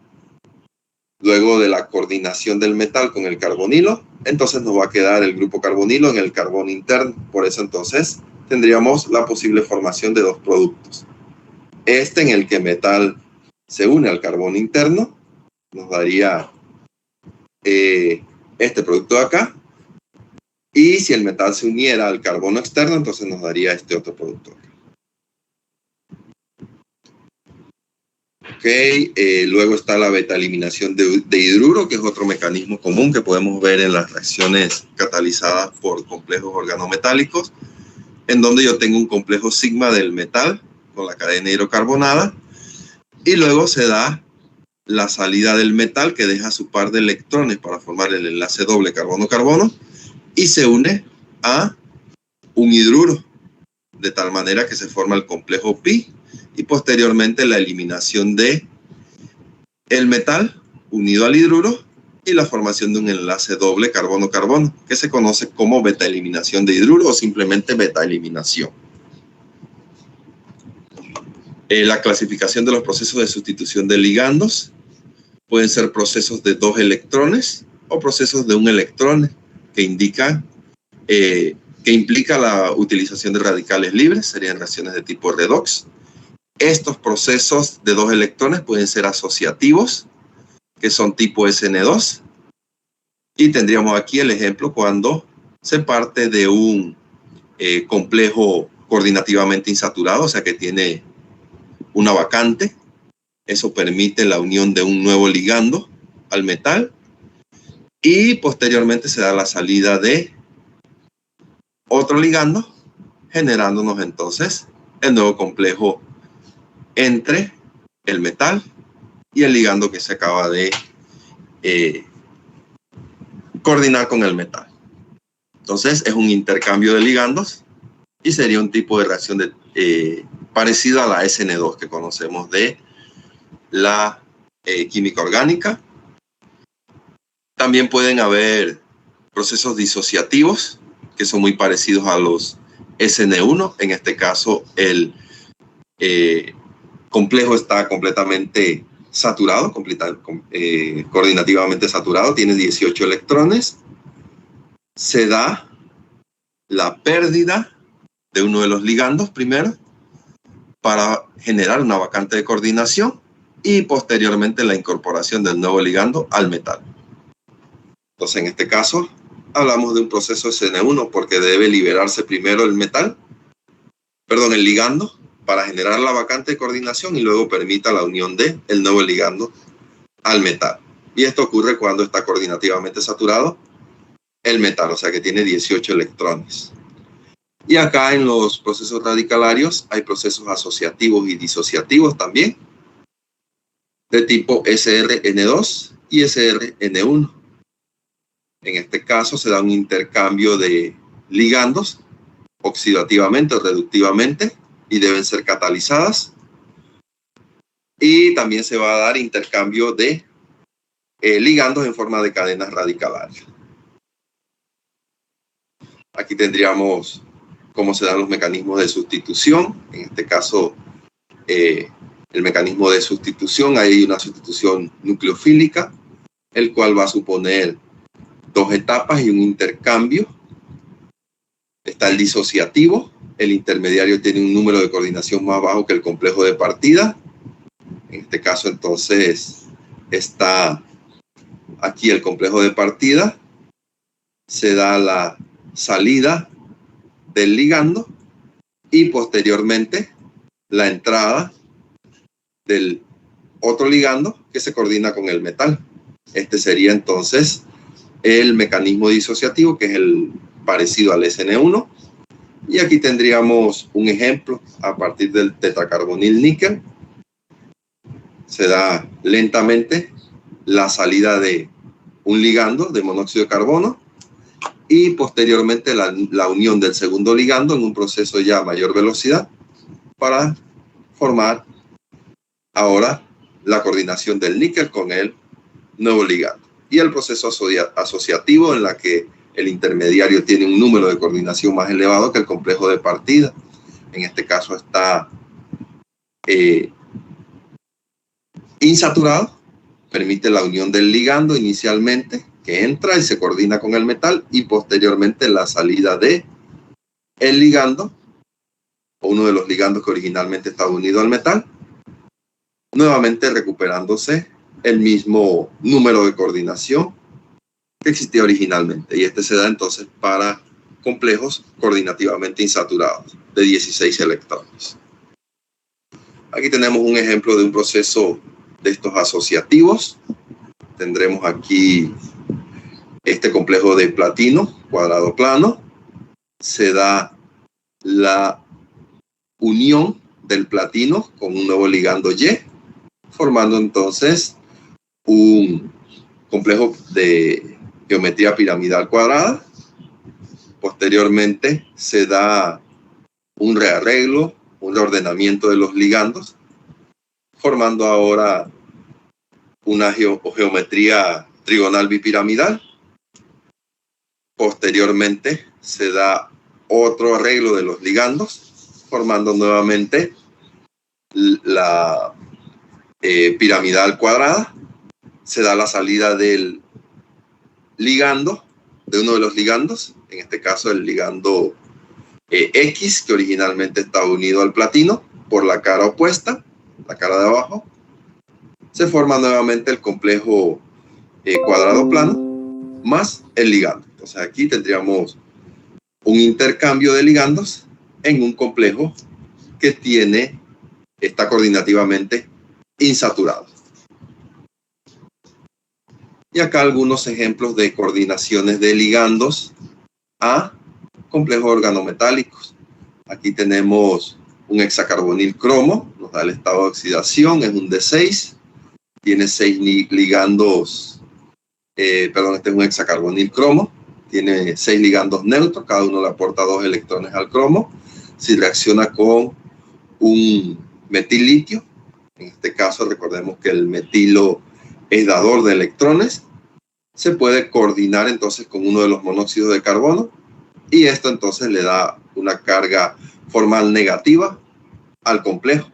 luego de la coordinación del metal con el carbonilo, entonces nos va a quedar el grupo carbonilo en el carbono interno. Por eso entonces tendríamos la posible formación de dos productos. Este en el que metal se une al carbono interno, nos daría este producto de acá. Y si el metal se uniera al carbono externo, entonces nos daría este otro producto. Luego está la beta eliminación de hidruro, que es otro mecanismo común que podemos ver en las reacciones catalizadas por complejos organometálicos, en donde yo tengo un complejo sigma del metal con la cadena hidrocarbonada y luego se da la salida del metal que deja su par de electrones para formar el enlace doble carbono-carbono y se une a un hidruro, de tal manera que se forma el complejo pi y posteriormente la eliminación de el metal unido al hidruro y la formación de un enlace doble carbono-carbono que se conoce como beta eliminación de hidruro o simplemente beta eliminación. La clasificación de los procesos de sustitución de ligandos pueden ser procesos de 2 electrones o procesos de 1 electrón que indican que implica la utilización de radicales libres, serían reacciones de tipo redox. Estos procesos de 2 electrones pueden ser asociativos, que son tipo SN2. Y tendríamos aquí el ejemplo cuando se parte de un complejo coordinativamente insaturado, o sea que tiene una vacante. Eso permite la unión de un nuevo ligando al metal. Y posteriormente se da la salida de otro ligando, generándonos entonces el nuevo complejo entre el metal y el ligando que se acaba de coordinar con el metal. Entonces es un intercambio de ligandos y sería un tipo de reacción parecido a la SN2 que conocemos de la química orgánica. También pueden haber procesos disociativos que son muy parecidos a los SN1. En este caso el complejo está completamente saturado, coordinativamente saturado, tiene 18 electrones. Se da la pérdida de uno de los ligandos primero para generar una vacante de coordinación y posteriormente la incorporación del nuevo ligando al metal. Entonces, en este caso, hablamos de un proceso SN1 porque debe liberarse primero el ligando para generar la vacante de coordinación y luego permita la unión del nuevo ligando al metal. Y esto ocurre cuando está coordinativamente saturado el metal, o sea que tiene 18 electrones. Y acá en los procesos radicalarios hay procesos asociativos y disociativos también, de tipo SRN2 y SRN1. En este caso se da un intercambio de ligandos oxidativamente o reductivamente y deben ser catalizadas. Y también se va a dar intercambio de ligandos en forma de cadenas radicalarias. Aquí tendríamos cómo se dan los mecanismos de sustitución. En este caso, el mecanismo de sustitución, hay una sustitución nucleofílica, el cual va a suponer dos etapas y un intercambio. Está el disociativo, el intermediario tiene un número de coordinación más bajo que el complejo de partida. En este caso, entonces, está aquí el complejo de partida, se da la salida del ligando y posteriormente la entrada del otro ligando que se coordina con el metal. Este sería entonces el mecanismo disociativo, que es el parecido al SN1. Y aquí tendríamos un ejemplo a partir del tetracarbonil níquel. Se da lentamente la salida de un ligando de monóxido de carbono y posteriormente la unión del segundo ligando en un proceso ya a mayor velocidad para formar ahora la coordinación del níquel con el nuevo ligando. Y el proceso asociativo, en la que el intermediario tiene un número de coordinación más elevado que el complejo de partida. En este caso está insaturado, permite la unión del ligando inicialmente, que entra y se coordina con el metal, y posteriormente la salida de el ligando, o uno de los ligandos que originalmente estaba unido al metal, nuevamente recuperándose el mismo número de coordinación que existía originalmente. Y este se da entonces para complejos coordinativamente insaturados de 16 electrones. Aquí tenemos un ejemplo de un proceso de estos asociativos. Tendremos aquí este complejo de platino, cuadrado plano. Se da la unión del platino con un nuevo ligando Y, formando entonces un complejo de geometría piramidal cuadrada. Posteriormente se da un rearreglo, un reordenamiento de los ligandos, formando ahora una geometría trigonal bipiramidal. Posteriormente se da otro arreglo de los ligandos, formando nuevamente la piramidal cuadrada. Se da la salida del ligando, de uno de los ligandos, en este caso el ligando X, que originalmente estaba unido al platino, por la cara opuesta, la cara de abajo. Se forma nuevamente el complejo cuadrado plano más el ligando. Entonces aquí tendríamos un intercambio de ligandos en un complejo que está coordinativamente insaturado. Y acá algunos ejemplos de coordinaciones de ligandos a complejos organometálicos. Aquí tenemos un hexacarbonil cromo, nos da el estado de oxidación, es un D6, tiene 6 ligandos, este es un hexacarbonil cromo, tiene 6 ligandos neutros, cada uno le aporta 2 electrones al cromo. Si reacciona con un metil-litio, en este caso recordemos que el metilo es dador de electrones, se puede coordinar entonces con uno de los monóxidos de carbono, y esto entonces le da una carga formal negativa al complejo.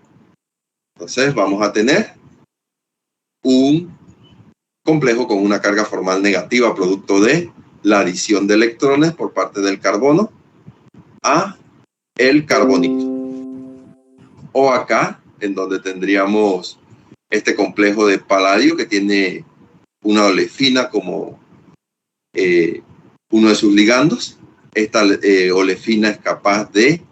Entonces vamos a tener un complejo con una carga formal negativa producto de la adición de electrones por parte del carbono a el carbonilo. O acá, en donde tendríamos este complejo de paladio que tiene una olefina como uno de sus ligandos. Esta olefina es capaz de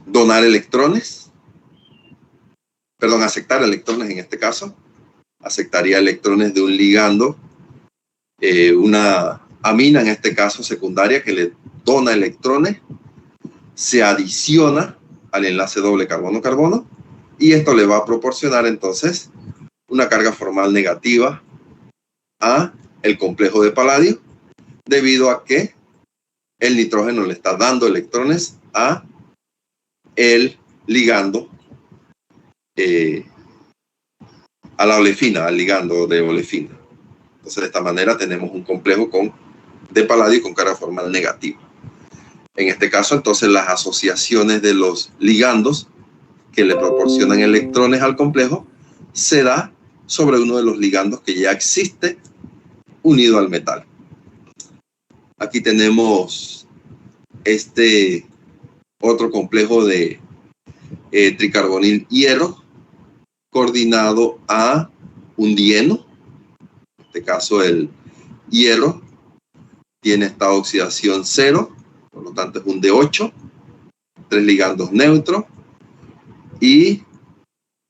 donar electrones, aceptar electrones en este caso. Aceptaría electrones de un ligando, una amina en este caso secundaria que le dona electrones, se adiciona al enlace doble carbono-carbono, y esto le va a proporcionar entonces una carga formal negativa a el complejo de paladio, debido a que el nitrógeno le está dando electrones a el ligando, a la olefina, al ligando de olefina. Entonces de esta manera tenemos un complejo de paladio con carga formal negativa. En este caso, entonces, las asociaciones de los ligandos que le proporcionan electrones al complejo se da sobre uno de los ligandos que ya existe unido al metal. Aquí tenemos este otro complejo de tricarbonil hierro coordinado a un dieno. En este caso, el hierro tiene estado de oxidación 0, por lo tanto es un D8, 3 ligandos neutros y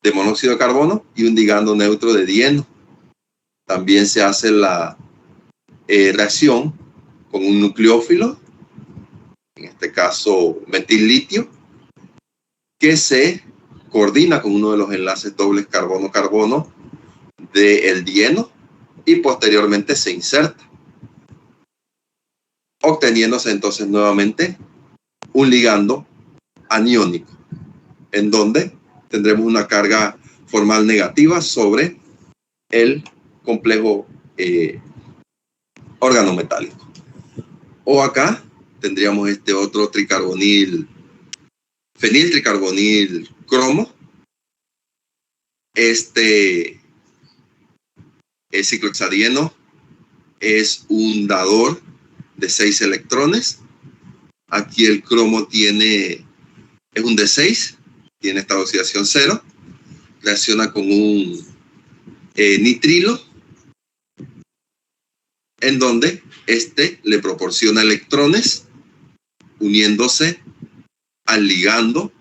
de monóxido de carbono y un ligando neutro de dieno. También se hace la reacción con un nucleófilo, en este caso metil-litio, que se coordina con uno de los enlaces dobles carbono-carbono del dieno y posteriormente se inserta, obteniéndose entonces nuevamente un ligando aniónico, en donde tendremos una carga formal negativa sobre el complejo organometálico. O acá tendríamos este otro feniltricarbonil cromo. Este ciclohexadieno es un dador de 6 electrones. Aquí el cromo es un D6, tiene esta oxidación 0, reacciona con un nitrilo, en donde este le proporciona electrones uniéndose al ligando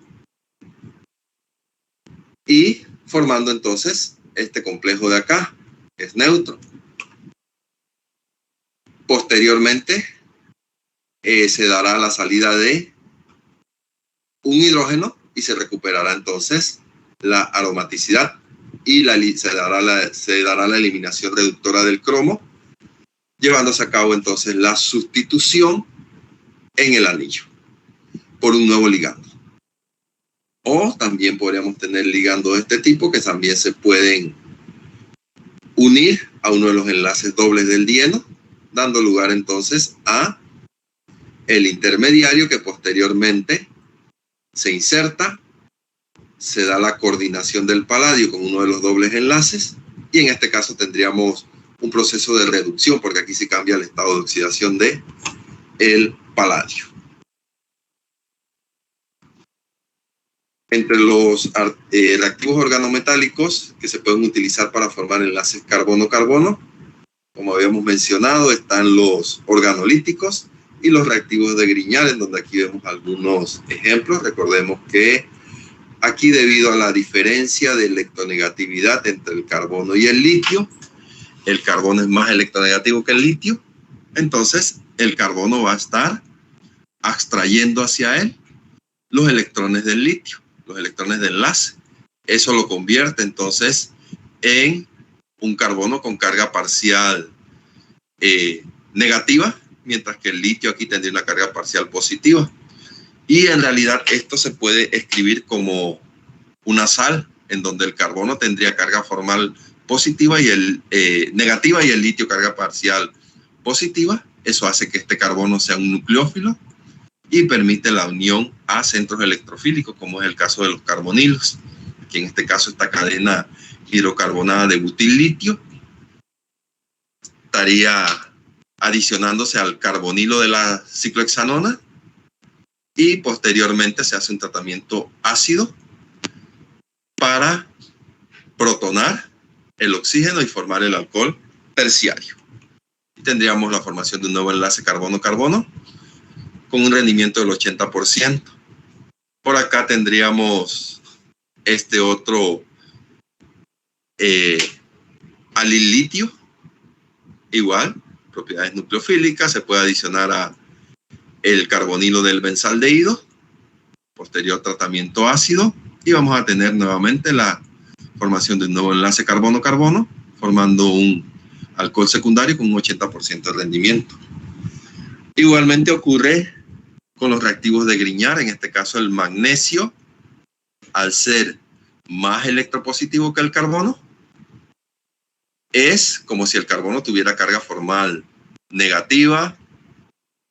y formando entonces este complejo de acá, que es neutro. Posteriormente se dará la salida de un hidrógeno y se recuperará entonces la aromaticidad y se dará la eliminación reductora del cromo, llevándose a cabo entonces la sustitución en el anillo por un nuevo ligando. O también podríamos tener ligandos de este tipo que también se pueden unir a uno de los enlaces dobles del dieno, dando lugar entonces a el intermediario que posteriormente se inserta, se da la coordinación del paladio con uno de los dobles enlaces y en este caso tendríamos un proceso de reducción porque aquí se cambia el estado de oxidación de el paladio. Entre los reactivos organometálicos que se pueden utilizar para formar enlaces carbono-carbono, como habíamos mencionado, están los organolíticos y los reactivos de Grignard, en donde aquí vemos algunos ejemplos. Recordemos que aquí, debido a la diferencia de electronegatividad entre el carbono y el litio, el carbono es más electronegativo que el litio, entonces el carbono va a estar abstrayendo hacia él los electrones del litio, los electrones de enlace. Eso lo convierte entonces en un carbono con carga parcial negativa, mientras que el litio aquí tendría una carga parcial positiva. Y en realidad esto se puede escribir como una sal, en donde el carbono tendría carga formal positiva y negativa y el litio carga parcial positiva. Eso hace que este carbono sea un nucleófilo y permite la unión a centros electrofílicos, como es el caso de los carbonilos. Aquí en este caso esta cadena hidrocarbonada de butil-litio estaría adicionándose al carbonilo de la ciclohexanona y posteriormente se hace un tratamiento ácido para protonar el oxígeno y formar el alcohol terciario. Y tendríamos la formación de un nuevo enlace carbono-carbono con un rendimiento del 80%. Por acá tendríamos este otro alil-litio, igual, propiedades nucleofílicas, se puede adicionar a el carbonilo del benzaldehído, posterior tratamiento ácido, y vamos a tener nuevamente la formación de un nuevo enlace carbono-carbono, formando un alcohol secundario con un 80% de rendimiento. Igualmente ocurre con los reactivos de Grignard, en este caso el magnesio, al ser más electropositivo que el carbono, es como si el carbono tuviera carga formal negativa,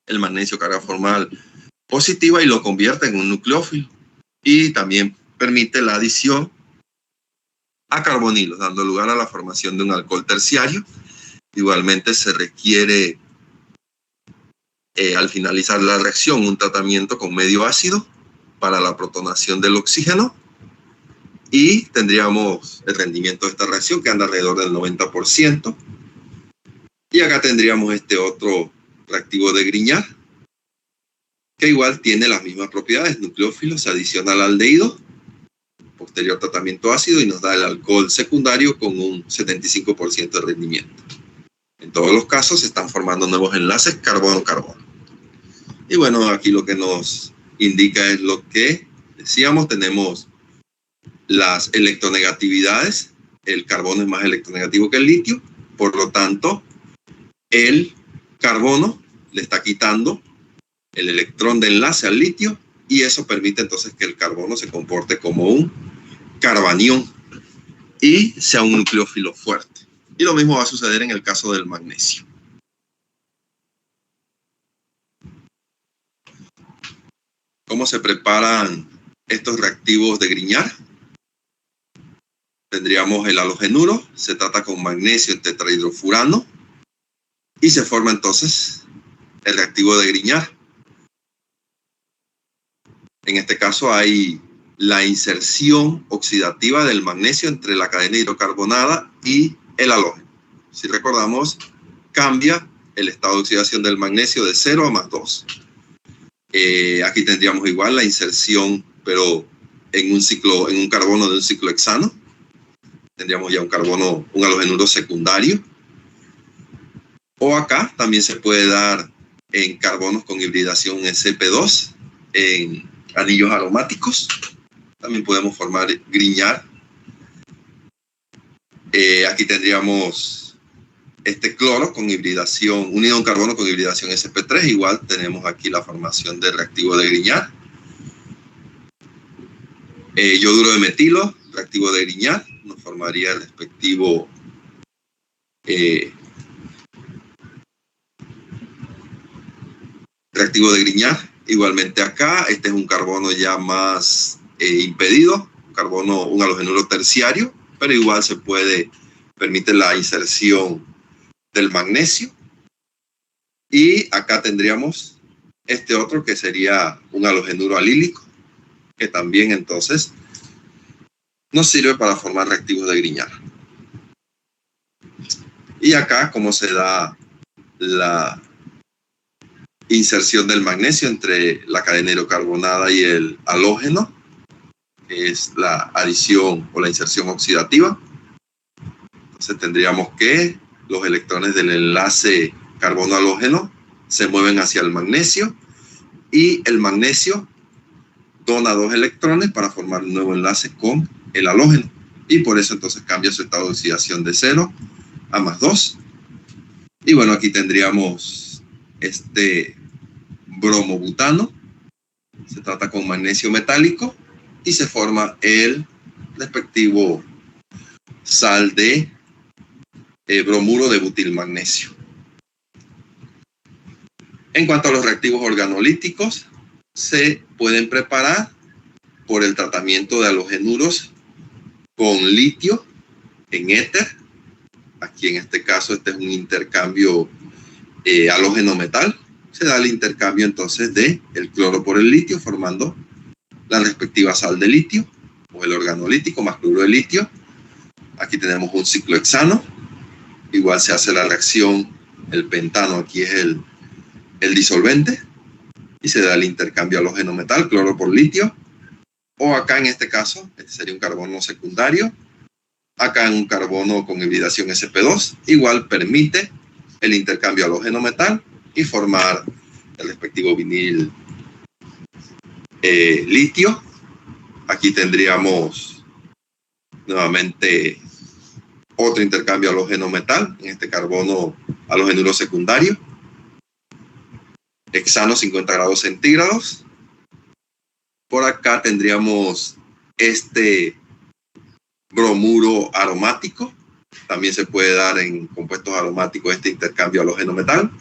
el magnesio carga formal positiva y lo convierte en un nucleófilo. Y también permite la adición a carbonilos, dando lugar a la formación de un alcohol terciario. Igualmente se requiere, al finalizar la reacción, un tratamiento con medio ácido para la protonación del oxígeno. Y tendríamos el rendimiento de esta reacción que anda alrededor del 90%. Y acá tendríamos este otro reactivo de Grignard, que igual tiene las mismas propiedades. Nucleófilo, se adiciona al aldehído, posterior tratamiento ácido, y nos da el alcohol secundario con un 75% de rendimiento. En todos los casos se están formando nuevos enlaces carbono-carbono. Y bueno, aquí lo que nos indica es lo que decíamos. Tenemos las electronegatividades. El carbono es más electronegativo que el litio. Por lo tanto, el carbono le está quitando el electrón de enlace al litio, y eso permite entonces que el carbono se comporte como un carbanión y sea un nucleófilo fuerte. Y lo mismo va a suceder en el caso del magnesio. ¿Cómo se preparan estos reactivos de Grignard? Tendríamos el halogenuro, se trata con magnesio en tetrahidrofurano, y se forma entonces el reactivo de Grignard. En este caso hay la inserción oxidativa del magnesio entre la cadena hidrocarbonada y el halógeno. Si recordamos, cambia el estado de oxidación del magnesio de 0 a +2. Aquí tendríamos igual la inserción, pero en un carbono de un ciclo hexano. Tendríamos ya un halogenuro secundario. O acá también se puede dar en carbonos con hibridación sp2, en anillos aromáticos. También podemos formar Grignard. Aquí tendríamos este cloro con hibridación, unido a un carbono con hibridación sp3. Igual tenemos aquí la formación del reactivo de Grignard. Yoduro de metilo, reactivo de Grignard, nos formaría el respectivo reactivo de Grignard. Igualmente acá, este es un carbono ya más impedido, un halogenuro terciario, pero igual permite la inserción del magnesio. Y acá tendríamos este otro que sería un halogenuro alílico, que también entonces nos sirve para formar reactivos de Grignard. Y acá, cómo se da la inserción del magnesio entre la cadena hidrocarbonada y el halógeno, que es la adición o la inserción oxidativa. Entonces tendríamos que los electrones del enlace carbono-halógeno se mueven hacia el magnesio, y el magnesio dona 2 electrones para formar un nuevo enlace con el halógeno, y por eso entonces cambia su estado de oxidación de 0 a +2. Y bueno, aquí tendríamos este bromobutano, se trata con magnesio metálico, y se forma el respectivo sal de bromuro de butilmagnesio. En cuanto a los reactivos organolíticos, se pueden preparar por el tratamiento de halogenuros con litio en éter. Aquí en este caso este es un intercambio halógeno-metal. Se da el intercambio entonces de el cloro por el litio, formando la respectiva sal de litio, o el organolítico más cloruro de litio. Aquí tenemos un ciclo hexano. Igual se hace la reacción, el pentano aquí es el disolvente, y se da el intercambio halógeno-metal, cloro por litio. O acá en este caso, este sería un carbono secundario. Acá en un carbono con hibridación sp2, igual permite el intercambio halógeno-metal y formar el respectivo vinil litio. Aquí tendríamos nuevamente otro intercambio halógeno-metal, en este carbono halogenuro secundario, hexano 50 grados centígrados. Por acá tendríamos este bromuro aromático. También se puede dar en compuestos aromáticos este intercambio halógeno-metal,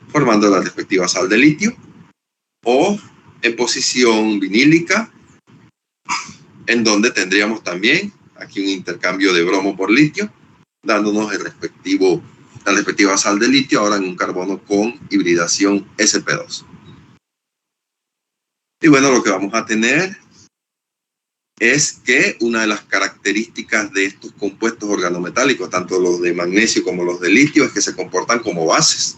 formando la respectiva sal de litio. O en posición vinílica, en donde tendríamos también aquí un intercambio de bromo por litio, dándonos la respectiva sal de litio, ahora en un carbono con hibridación sp2. Y bueno, lo que vamos a tener es que una de las características de estos compuestos organometálicos, tanto los de magnesio como los de litio, es que se comportan como bases.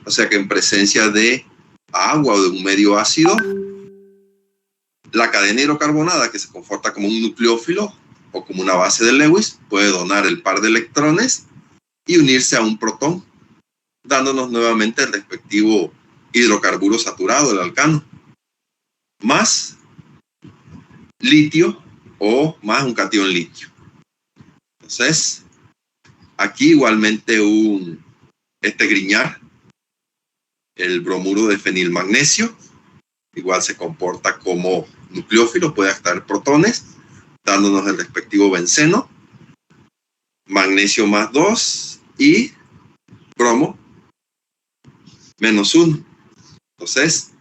O sea que en presencia de agua o de un medio ácido, la cadena hidrocarbonada, que se comporta como un nucleófilo o como una base de Lewis, puede donar el par de electrones y unirse a un protón, dándonos nuevamente el respectivo hidrocarburo saturado, el alcano, más litio o más un catión litio. Entonces, aquí igualmente griñar, el bromuro de fenilmagnesio, igual se comporta como nucleófilo, puede extraer protones, dándonos el respectivo benceno, magnesio más 2 y bromo menos 1. Entonces,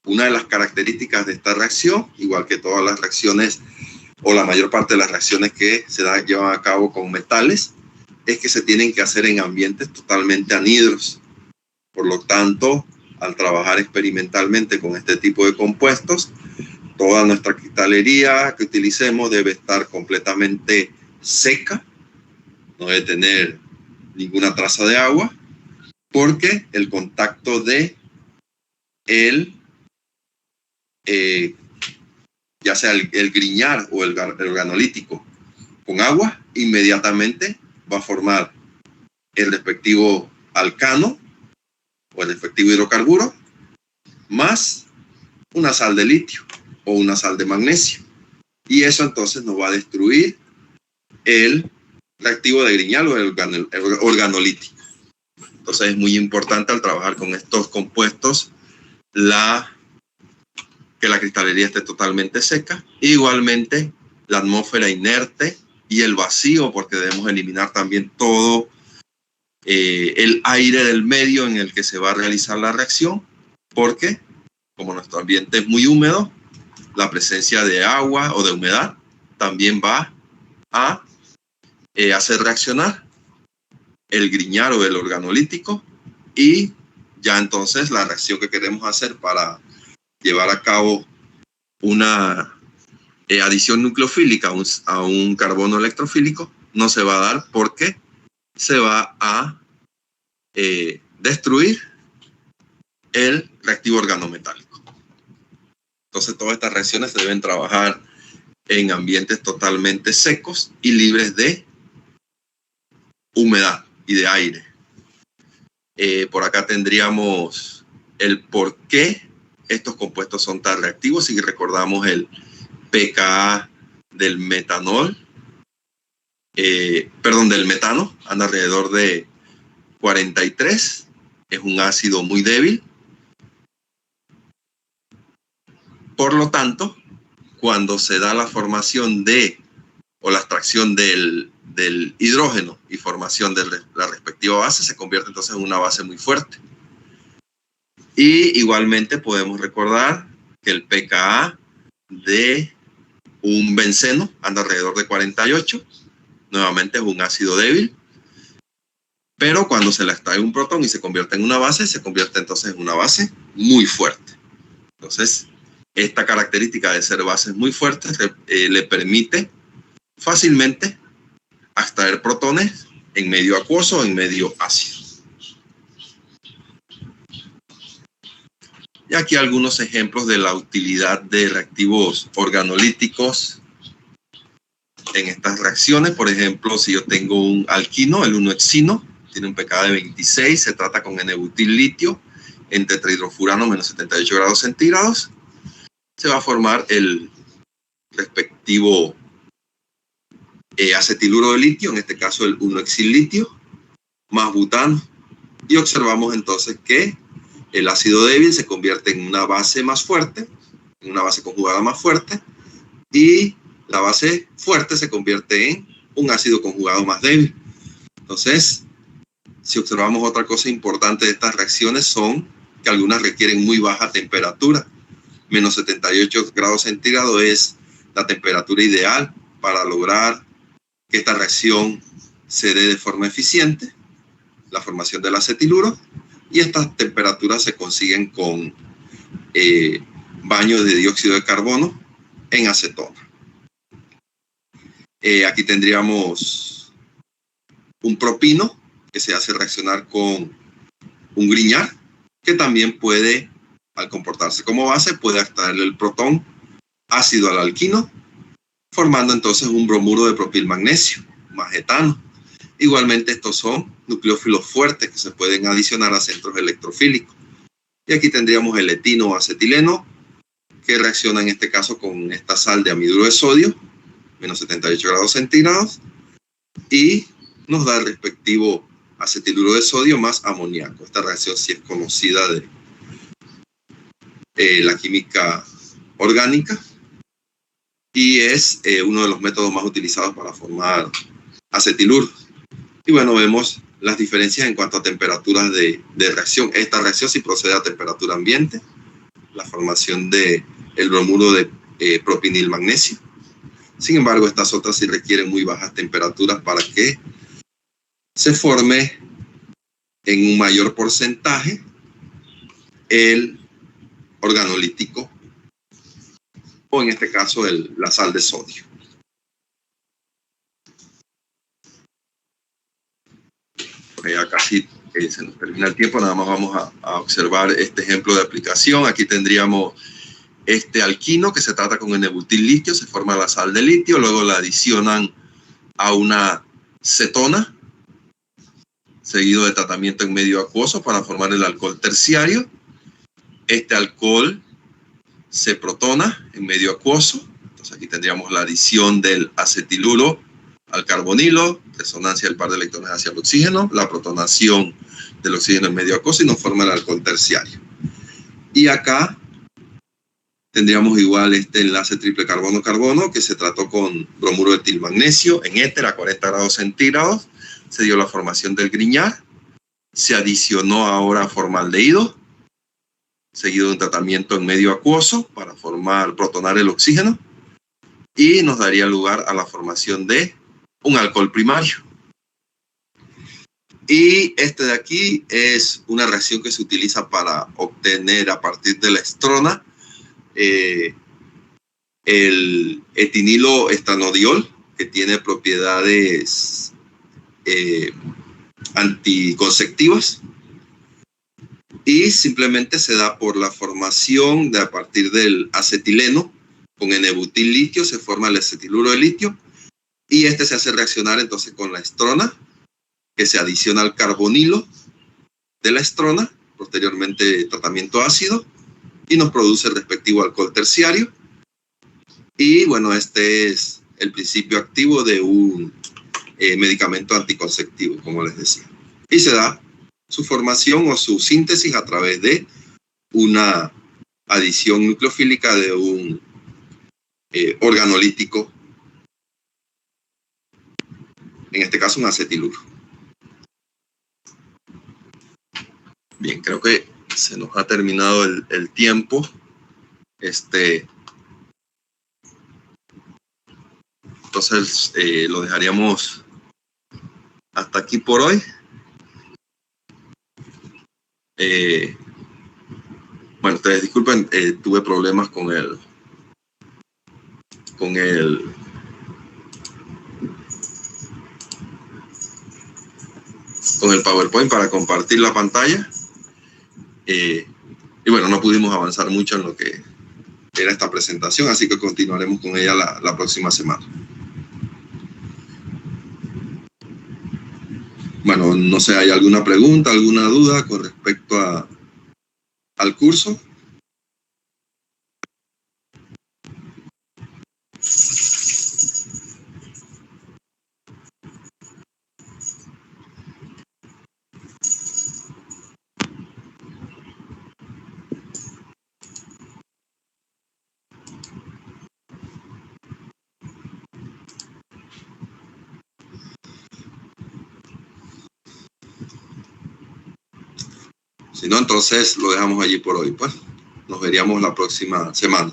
una de las características de esta reacción, igual que todas las reacciones o la mayor parte de las reacciones que llevan a cabo con metales, es que se tienen que hacer en ambientes totalmente anhidros. Por lo tanto, al trabajar experimentalmente con este tipo de compuestos, toda nuestra cristalería que utilicemos debe estar completamente seca, no debe tener ninguna traza de agua, porque el contacto de ya sea el griñar o el organolítico con agua, inmediatamente va a formar el respectivo alcano o el respectivo hidrocarburo más una sal de litio o una sal de magnesio, y eso entonces nos va a destruir el reactivo de griñal o el organolítico. Entonces es muy importante al trabajar con estos compuestos que la cristalería esté totalmente seca. Igualmente la atmósfera inerte y el vacío, porque debemos eliminar también todo el aire del medio en el que se va a realizar la reacción, porque como nuestro ambiente es muy húmedo, la presencia de agua o de humedad también va a hacer reaccionar el griñar o el organolítico, y ya entonces la reacción que queremos hacer para llevar a cabo una adición nucleofílica a un carbono electrofílico no se va a dar, porque se va a destruir el reactivo organometálico. Entonces todas estas reacciones se deben trabajar en ambientes totalmente secos y libres de humedad y de aire. Por acá tendríamos el por qué estos compuestos son tan reactivos. Si recordamos el pKa del metanol, del metano, anda alrededor de 43, es un ácido muy débil. Por lo tanto, cuando se da la formación o la extracción del hidrógeno y formación de la respectiva base, se convierte entonces en una base muy fuerte. Y igualmente podemos recordar que el pKa de un benceno anda alrededor de 48. Nuevamente es un ácido débil, pero cuando se le extrae un protón y se convierte en una base, se convierte entonces en una base muy fuerte. Entonces, esta característica de ser bases muy fuertes le permite fácilmente extraer protones en medio acuoso o en medio ácido. Y aquí algunos ejemplos de la utilidad de reactivos organolíticos en estas reacciones. Por ejemplo, si yo tengo un alquino, el 1-hexino, tiene un pKa de 26, se trata con N-butil litio en tetrahidrofurano menos 78 grados centígrados, se va a formar el respectivo acetiluro de litio, en este caso el 1-hexil litio, más butano, y observamos entonces que el ácido débil se convierte en una base más fuerte, en una base conjugada más fuerte, y la base fuerte se convierte en un ácido conjugado más débil. Entonces, si observamos otra cosa importante de estas reacciones, son que algunas requieren muy baja temperatura. Menos 78 grados centígrados es la temperatura ideal para lograr que esta reacción se dé de forma eficiente, la formación del acetiluro, y estas temperaturas se consiguen con baño de dióxido de carbono en acetona. Aquí tendríamos un propino que se hace reaccionar con un griñar, que también puede, al comportarse como base, puede extraerle el protón ácido al alquino, formando entonces un bromuro de propilmagnesio más etano. Igualmente estos son nucleófilos fuertes que se pueden adicionar a centros electrofílicos. Y aquí tendríamos el etino o acetileno, que reacciona en este caso con esta sal de anhidro de sodio, menos 78 grados centígrados, y nos da el respectivo acetiluro de sodio más amoníaco. Esta reacción sí es conocida de la química orgánica y es uno de los métodos más utilizados para formar acetiluro. Y bueno, vemos las diferencias en cuanto a temperaturas de reacción. Esta reacción sí procede a temperatura ambiente, la formación del bromuro de propinilmagnesio. Sin embargo, estas otras sí requieren muy bajas temperaturas para que se forme en un mayor porcentaje el organolítico, o en este caso la sal de sodio. Ya casi se nos termina el tiempo, nada más vamos a observar este ejemplo de aplicación. Aquí tendríamos este alquino que se trata con N-butil litio, se forma la sal de litio, luego la adicionan a una cetona, seguido de tratamiento en medio acuoso para formar el alcohol terciario. Este alcohol se protona en medio acuoso, entonces aquí tendríamos la adición del acetiluro al carbonilo, resonancia del par de electrones hacia el oxígeno, la protonación del oxígeno en medio acuoso y nos forma el alcohol terciario. Y acá tendríamos igual este enlace triple carbono-carbono que se trató con bromuro de etilmagnesio en éter a 40 grados centígrados, se dio la formación del griñar, se adicionó ahora formaldehído, seguido de un tratamiento en medio acuoso para protonar el oxígeno, y nos daría lugar a la formación de un alcohol primario. Y este de aquí es una reacción que se utiliza para obtener a partir de la estrona el etinilo estanodiol, que tiene propiedades anticonceptivas, y simplemente se da por la formación de a partir del acetileno con N-butil litio, se forma el acetiluro de litio, y este se hace reaccionar entonces con la estrona, que se adiciona al carbonilo de la estrona, posteriormente tratamiento ácido, y nos produce el respectivo alcohol terciario. Y bueno, este es el principio activo de un medicamento anticonceptivo, como les decía. Y se da su formación o su síntesis a través de una adición nucleofílica de un organolítico, en este caso un acetiluro. Bien, creo que se nos ha terminado el tiempo. Entonces lo dejaríamos hasta aquí por hoy. Bueno, ustedes disculpen, tuve problemas con el PowerPoint para compartir la pantalla. Y bueno, no pudimos avanzar mucho en lo que era esta presentación, así que continuaremos con ella la próxima semana. Bueno, no sé, ¿hay alguna pregunta, alguna duda con respecto al curso? Si no, entonces lo dejamos allí por hoy, pues. Nos veríamos la próxima semana.